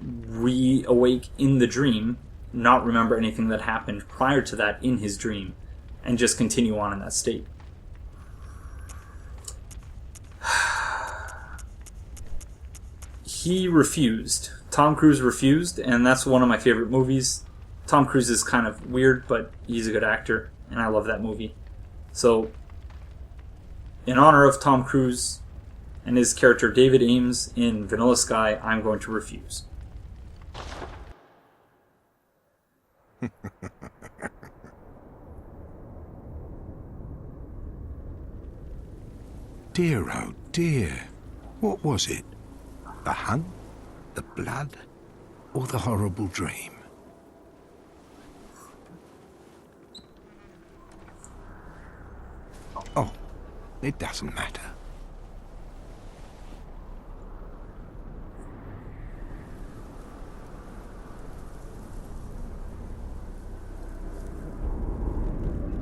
re-awake in the dream, not remember anything that happened prior to that in his dream, and just continue on in that state. He refused. Tom Cruise refused, and that's one of my favorite movies. Tom Cruise is kind of weird, but he's a good actor, and I love that movie. So, in honor of Tom Cruise and his character David Ames in Vanilla Sky, I'm going to refuse. Dear, oh dear, what was it? The hunt, the blood, or the horrible dream? Oh, it doesn't matter.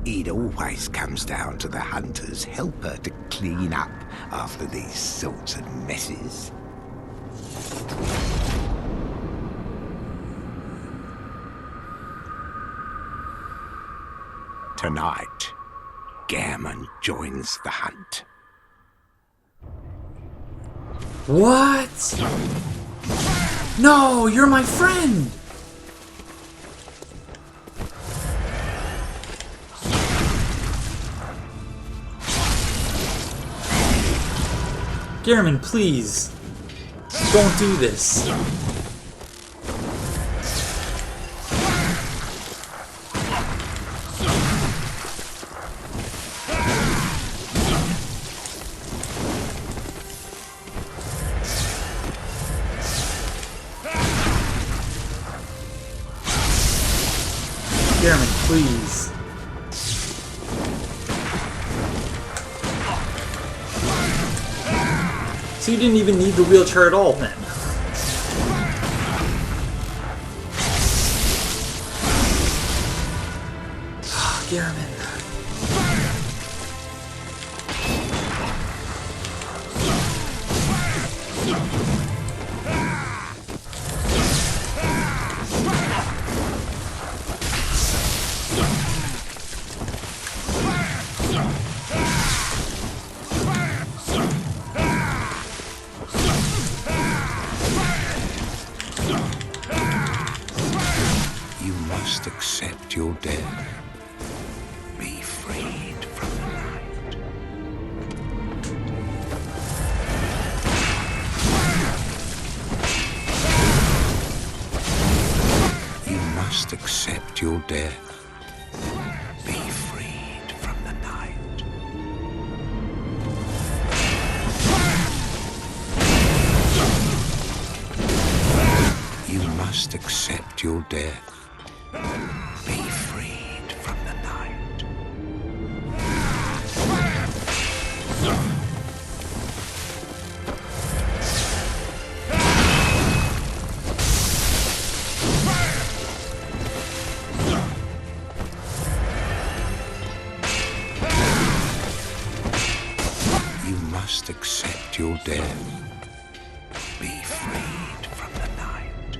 It always comes down to the hunter's helper to clean up after these sorts of messes. Tonight, Gehrman joins the hunt. What? No, you're my friend! Gehrman, please. Don't do this. Gehrman, please. So you didn't even need the wheelchair at all, then? Gehrman. Accept your death. Be freed from the night. You must accept your death. Be freed from the night. You must accept your death. Be freed from the night. You must accept your death. Be freed from the night.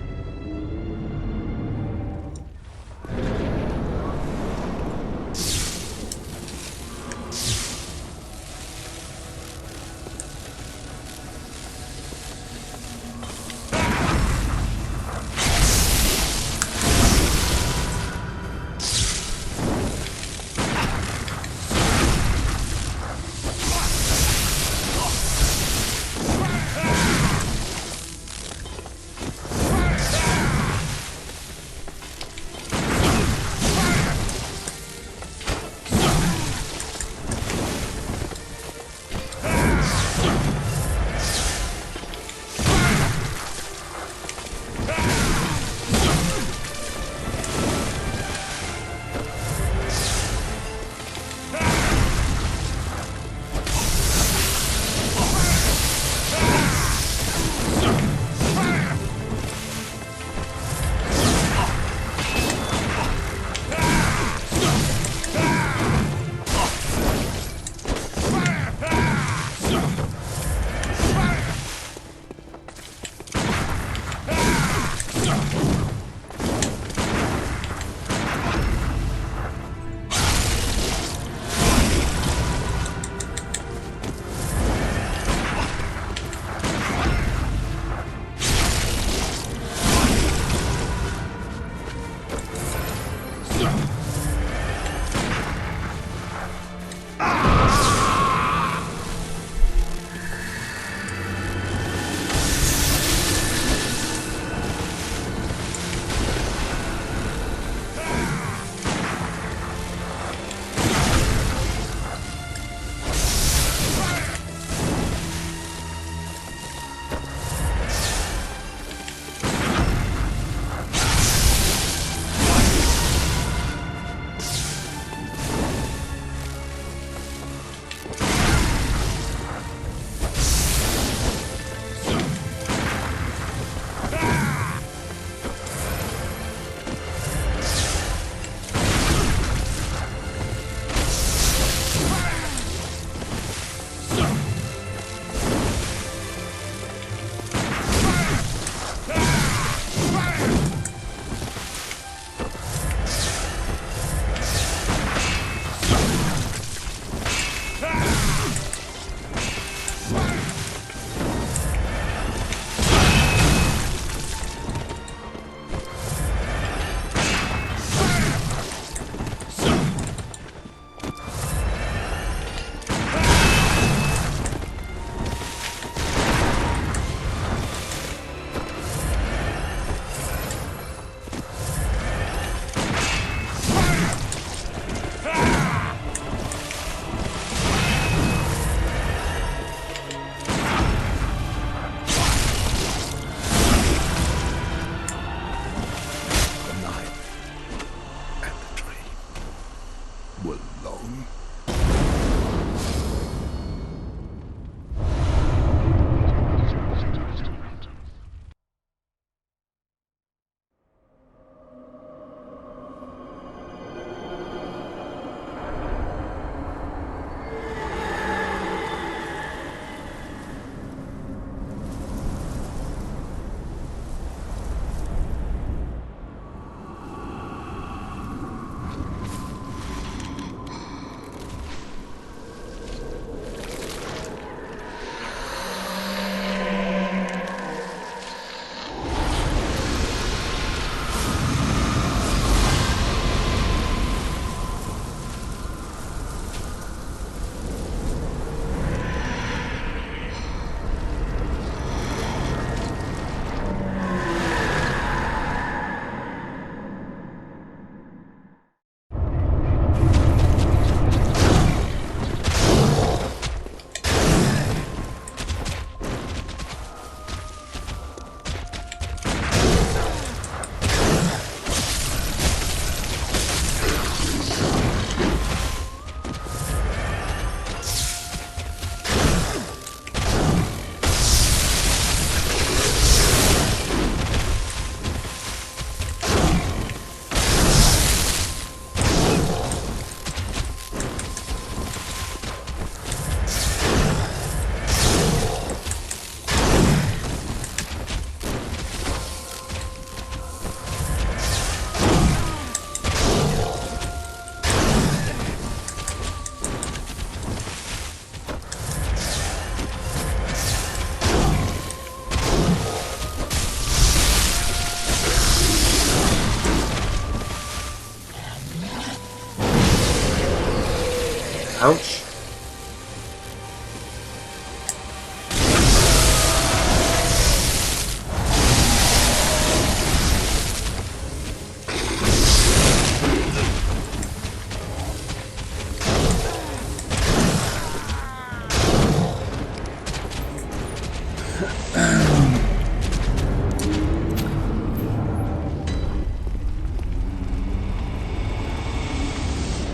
Ouch.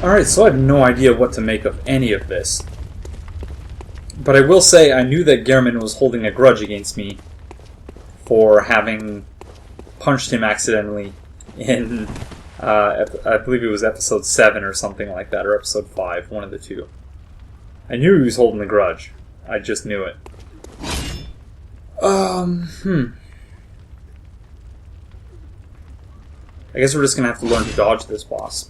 Alright, so I have no idea what to make of any of this. But I will say I knew that Gehrman was holding a grudge against me for having punched him accidentally in, I believe it was episode 7 or something like that, or episode 5, one of the two. I knew he was holding a grudge. I just knew it. I guess we're just gonna have to learn to dodge this boss.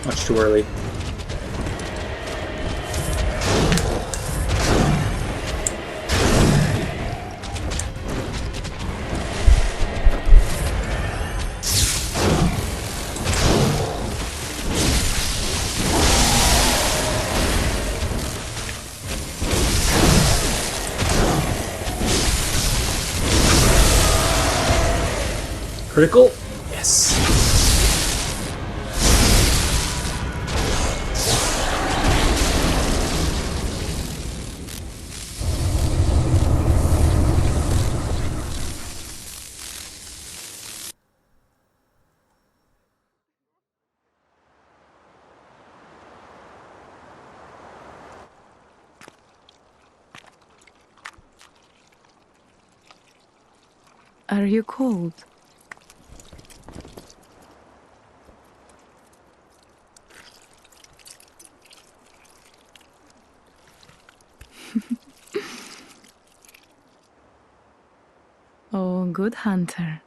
Much too early. Critical? Yes. Are you cold? Oh, good hunter.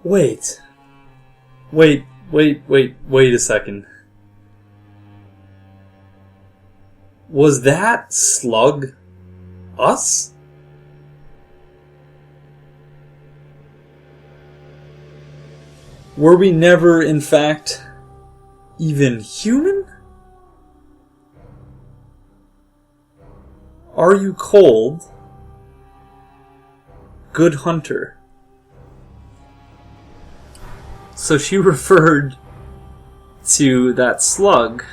Wait a second. Was that slug us? Were we never, in fact, even human? Are you cold? Good hunter. So she referred to that slug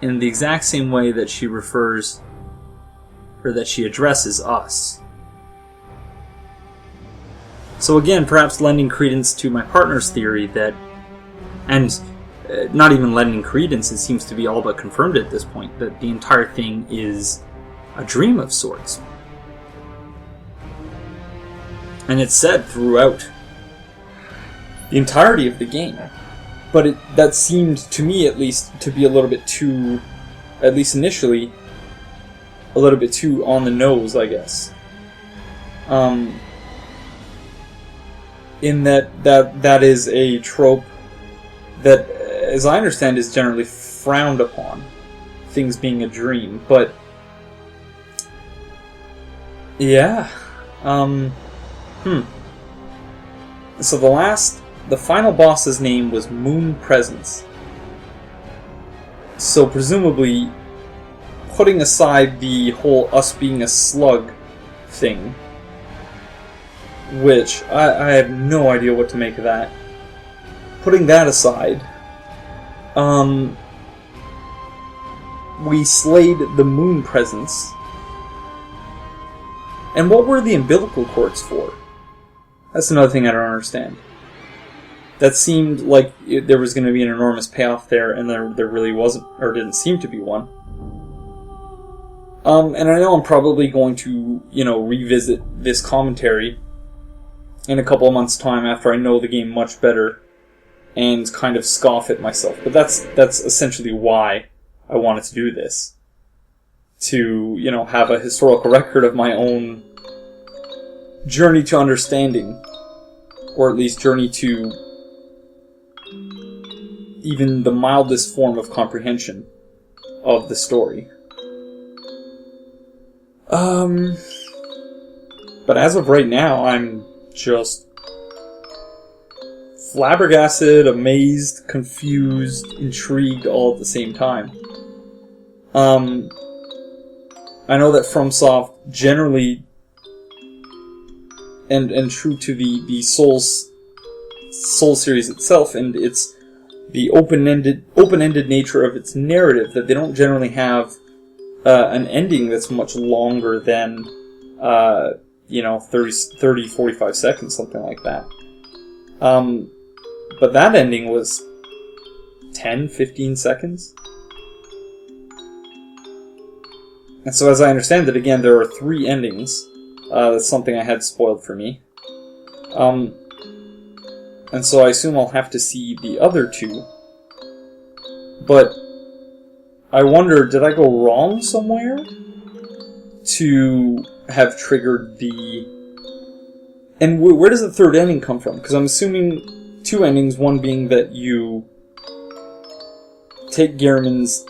in the exact same way that she refers, or that she addresses us. So again, perhaps lending credence to my partner's theory that, and not even lending credence, it seems to be all but confirmed at this point, that the entire thing is a dream of sorts. And it's said throughout the entirety of the game. But that seemed, to me at least, to be a little bit too, at least initially, a little bit too on the nose, I guess. In that is a trope that, as I understand, is generally frowned upon, things being a dream. But Yeah. So the final boss's name was Moon Presence. So presumably, putting aside the whole us being a slug thing, which I have no idea what to make of that. Putting that aside, we slayed the Moon Presence. And what were the umbilical cords for? That's another thing I don't understand. That seemed like there was going to be an enormous payoff there, and there really wasn't, or didn't seem to be one. And I know I'm probably going to, revisit this commentary in a couple of months' time after I know the game much better, and kind of scoff at myself. But that's essentially why I wanted to do this. To, have a historical record of my own journey to understanding, or at least journey to even the mildest form of comprehension of the story. But as of right now, I'm just flabbergasted, amazed, confused, intrigued all at the same time. I know that FromSoft generally, and true to the Soul series itself, and its the open-ended nature of its narrative, that they don't generally have an ending that's much longer than 30, 45 seconds, something like that. But that ending was 10, 15 seconds. And so as I understand it, again, there are 3 endings. That's something I had spoiled for me. And so I assume I'll have to see the other 2. But I wonder, did I go wrong somewhere to have triggered the... And where does the 3rd ending come from? Because I'm assuming 2 endings, one being that you take Gehrman's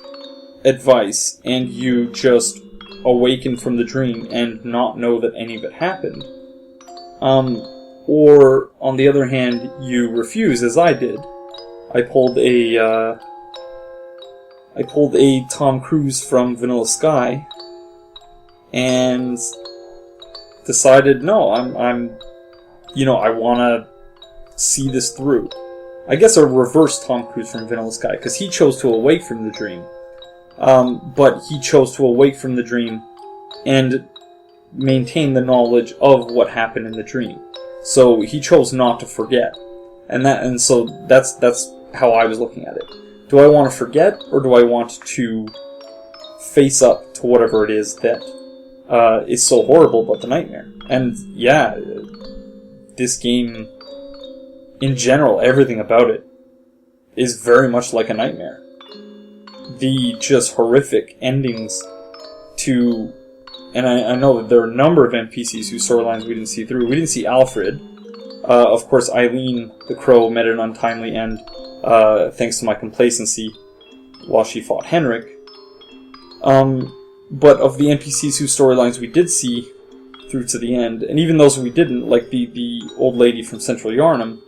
advice and you just awaken from the dream and not know that any of it happened. Or, on the other hand, you refuse, as I did. I pulled a Tom Cruise from Vanilla Sky, and decided, no, I want to see this through. I guess a reverse Tom Cruise from Vanilla Sky, because he chose to awake from the dream. But he chose to awake from the dream and maintain the knowledge of what happened in the dream. So he chose not to forget, and so that's how I was looking at it. Do I want to forget, or do I want to face up to whatever it is that is so horrible about the nightmare? And yeah, this game, in general, everything about it is very much like a nightmare. The just horrific endings to... And I know that there are a number of NPCs whose storylines we didn't see through. We didn't see Alfred. Of course, Eileen the Crow met an untimely end, thanks to my complacency while she fought Henrik. But of the NPCs whose storylines we did see through to the end, and even those we didn't, like the old lady from Central Yarnum,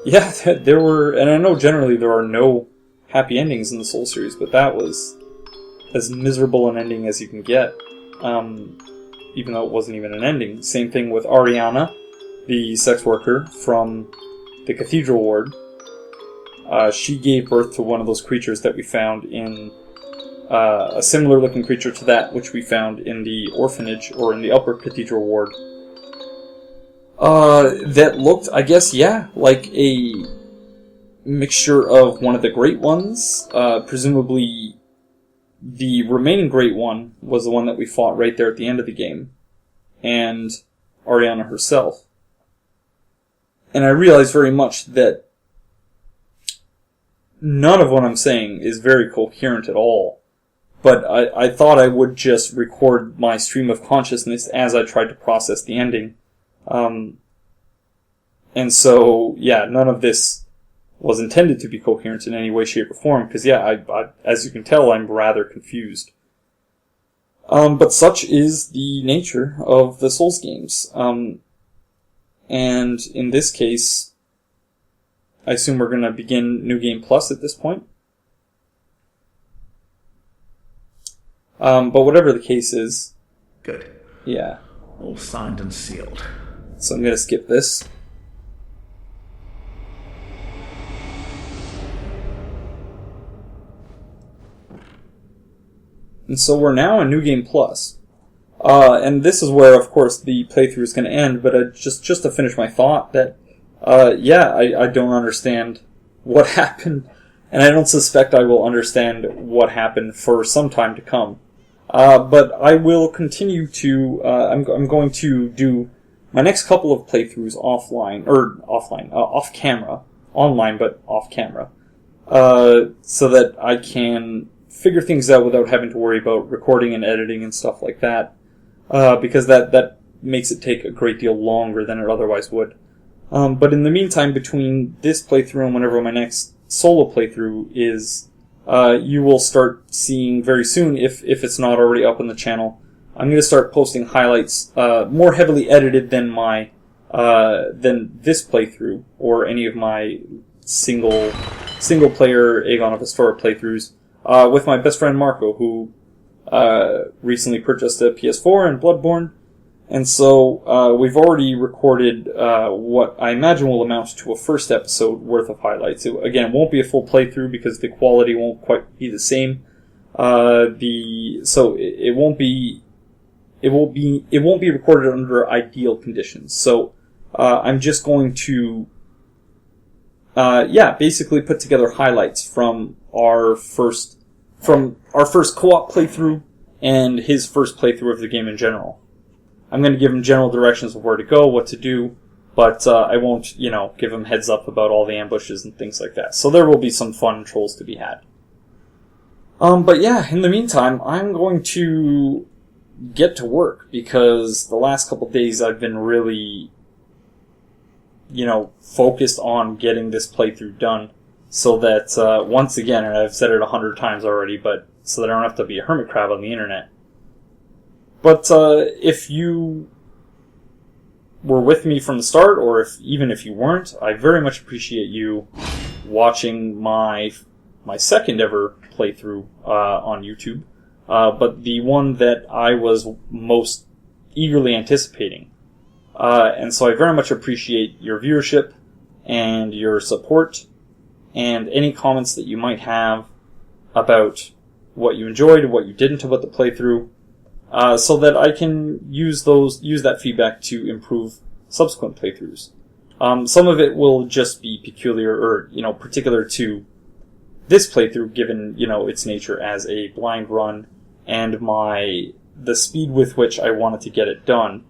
yeah, there were... And I know generally there are no happy endings in the Soul series, but that was as miserable an ending as you can get, even though it wasn't even an ending. Same thing with Ariana, the sex worker from the Cathedral ward. She gave birth to one of those creatures that we found in a similar looking creature to that which we found in the orphanage, or in the upper Cathedral ward. That looked, I guess, yeah, like a mixture of one of the Great Ones, presumably the remaining Great One was the one that we fought right there at the end of the game, and Ariana herself. And I realize very much that none of what I'm saying is very coherent at all, but I thought I would just record my stream of consciousness as I tried to process the ending. And so, yeah, none of this was intended to be coherent in any way, shape, or form, because, yeah, I, as you can tell, I'm rather confused. But such is the nature of the Souls games. And in this case, I assume we're going to begin New Game Plus at this point. But whatever the case is... Good. Yeah. All signed and sealed. So I'm going to skip this. And so we're now in New Game Plus. And this is where, of course, the playthrough is going to end, but just to finish my thought, that, I don't understand what happened, and I don't suspect I will understand what happened for some time to come. But I will continue to, I'm going to do my next couple of playthroughs off camera, online, but off camera, so that I can figure things out without having to worry about recording and editing and stuff like that, because that makes it take a great deal longer than it otherwise would. But in the meantime, between this playthrough and whenever my next solo playthrough is, you will start seeing very soon, if it's not already up on the channel, I'm going to start posting highlights, more heavily edited than than this playthrough, or any of my single player Aegon of Astora playthroughs, with my best friend Marco, who recently purchased a PS4 and Bloodborne, and so we've already recorded what I imagine will amount to a first episode worth of highlights. Again, it won't be a full playthrough because the quality won't quite be the same. It won't be recorded under ideal conditions. So I'm just going to basically put together highlights from our first co-op playthrough and his first playthrough of the game in general. I'm going to give him general directions of where to go, what to do, but I won't, give him heads up about all the ambushes and things like that. So there will be some fun trolls to be had. But yeah, in the meantime, I'm going to get to work, because the last couple days I've been really, focused on getting this playthrough done, so that, once again, and I've said it 100 times already, but so that I don't have to be a hermit crab on the internet. But if you were with me from the start, or even if you weren't, I very much appreciate you watching my second ever playthrough on YouTube, but the one that I was most eagerly anticipating. And so I very much appreciate your viewership and your support, and any comments that you might have about what you enjoyed and what you didn't about the playthrough, so that I can use that feedback to improve subsequent playthroughs. Some of it will just be particular to this playthrough, given, its nature as a blind run and the speed with which I wanted to get it done.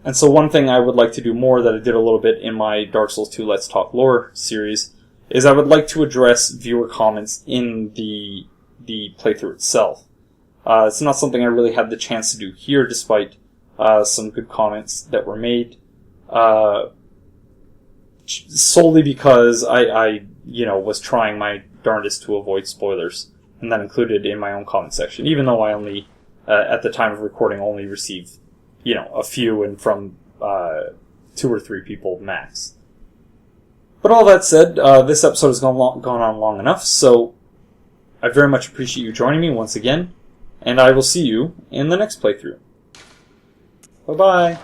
And so one thing I would like to do more, that I did a little bit in my Dark Souls 2 Let's Talk Lore series, is I would like to address viewer comments in the playthrough itself. It's not something I really had the chance to do here, despite some good comments that were made. Solely because I was trying my darndest to avoid spoilers, and that included in my own comment section, even though I only, at the time of recording, only received, a few, and from 2 or 3 people max. But all that said, this episode has gone on long enough, so I very much appreciate you joining me once again, and I will see you in the next playthrough. Bye-bye!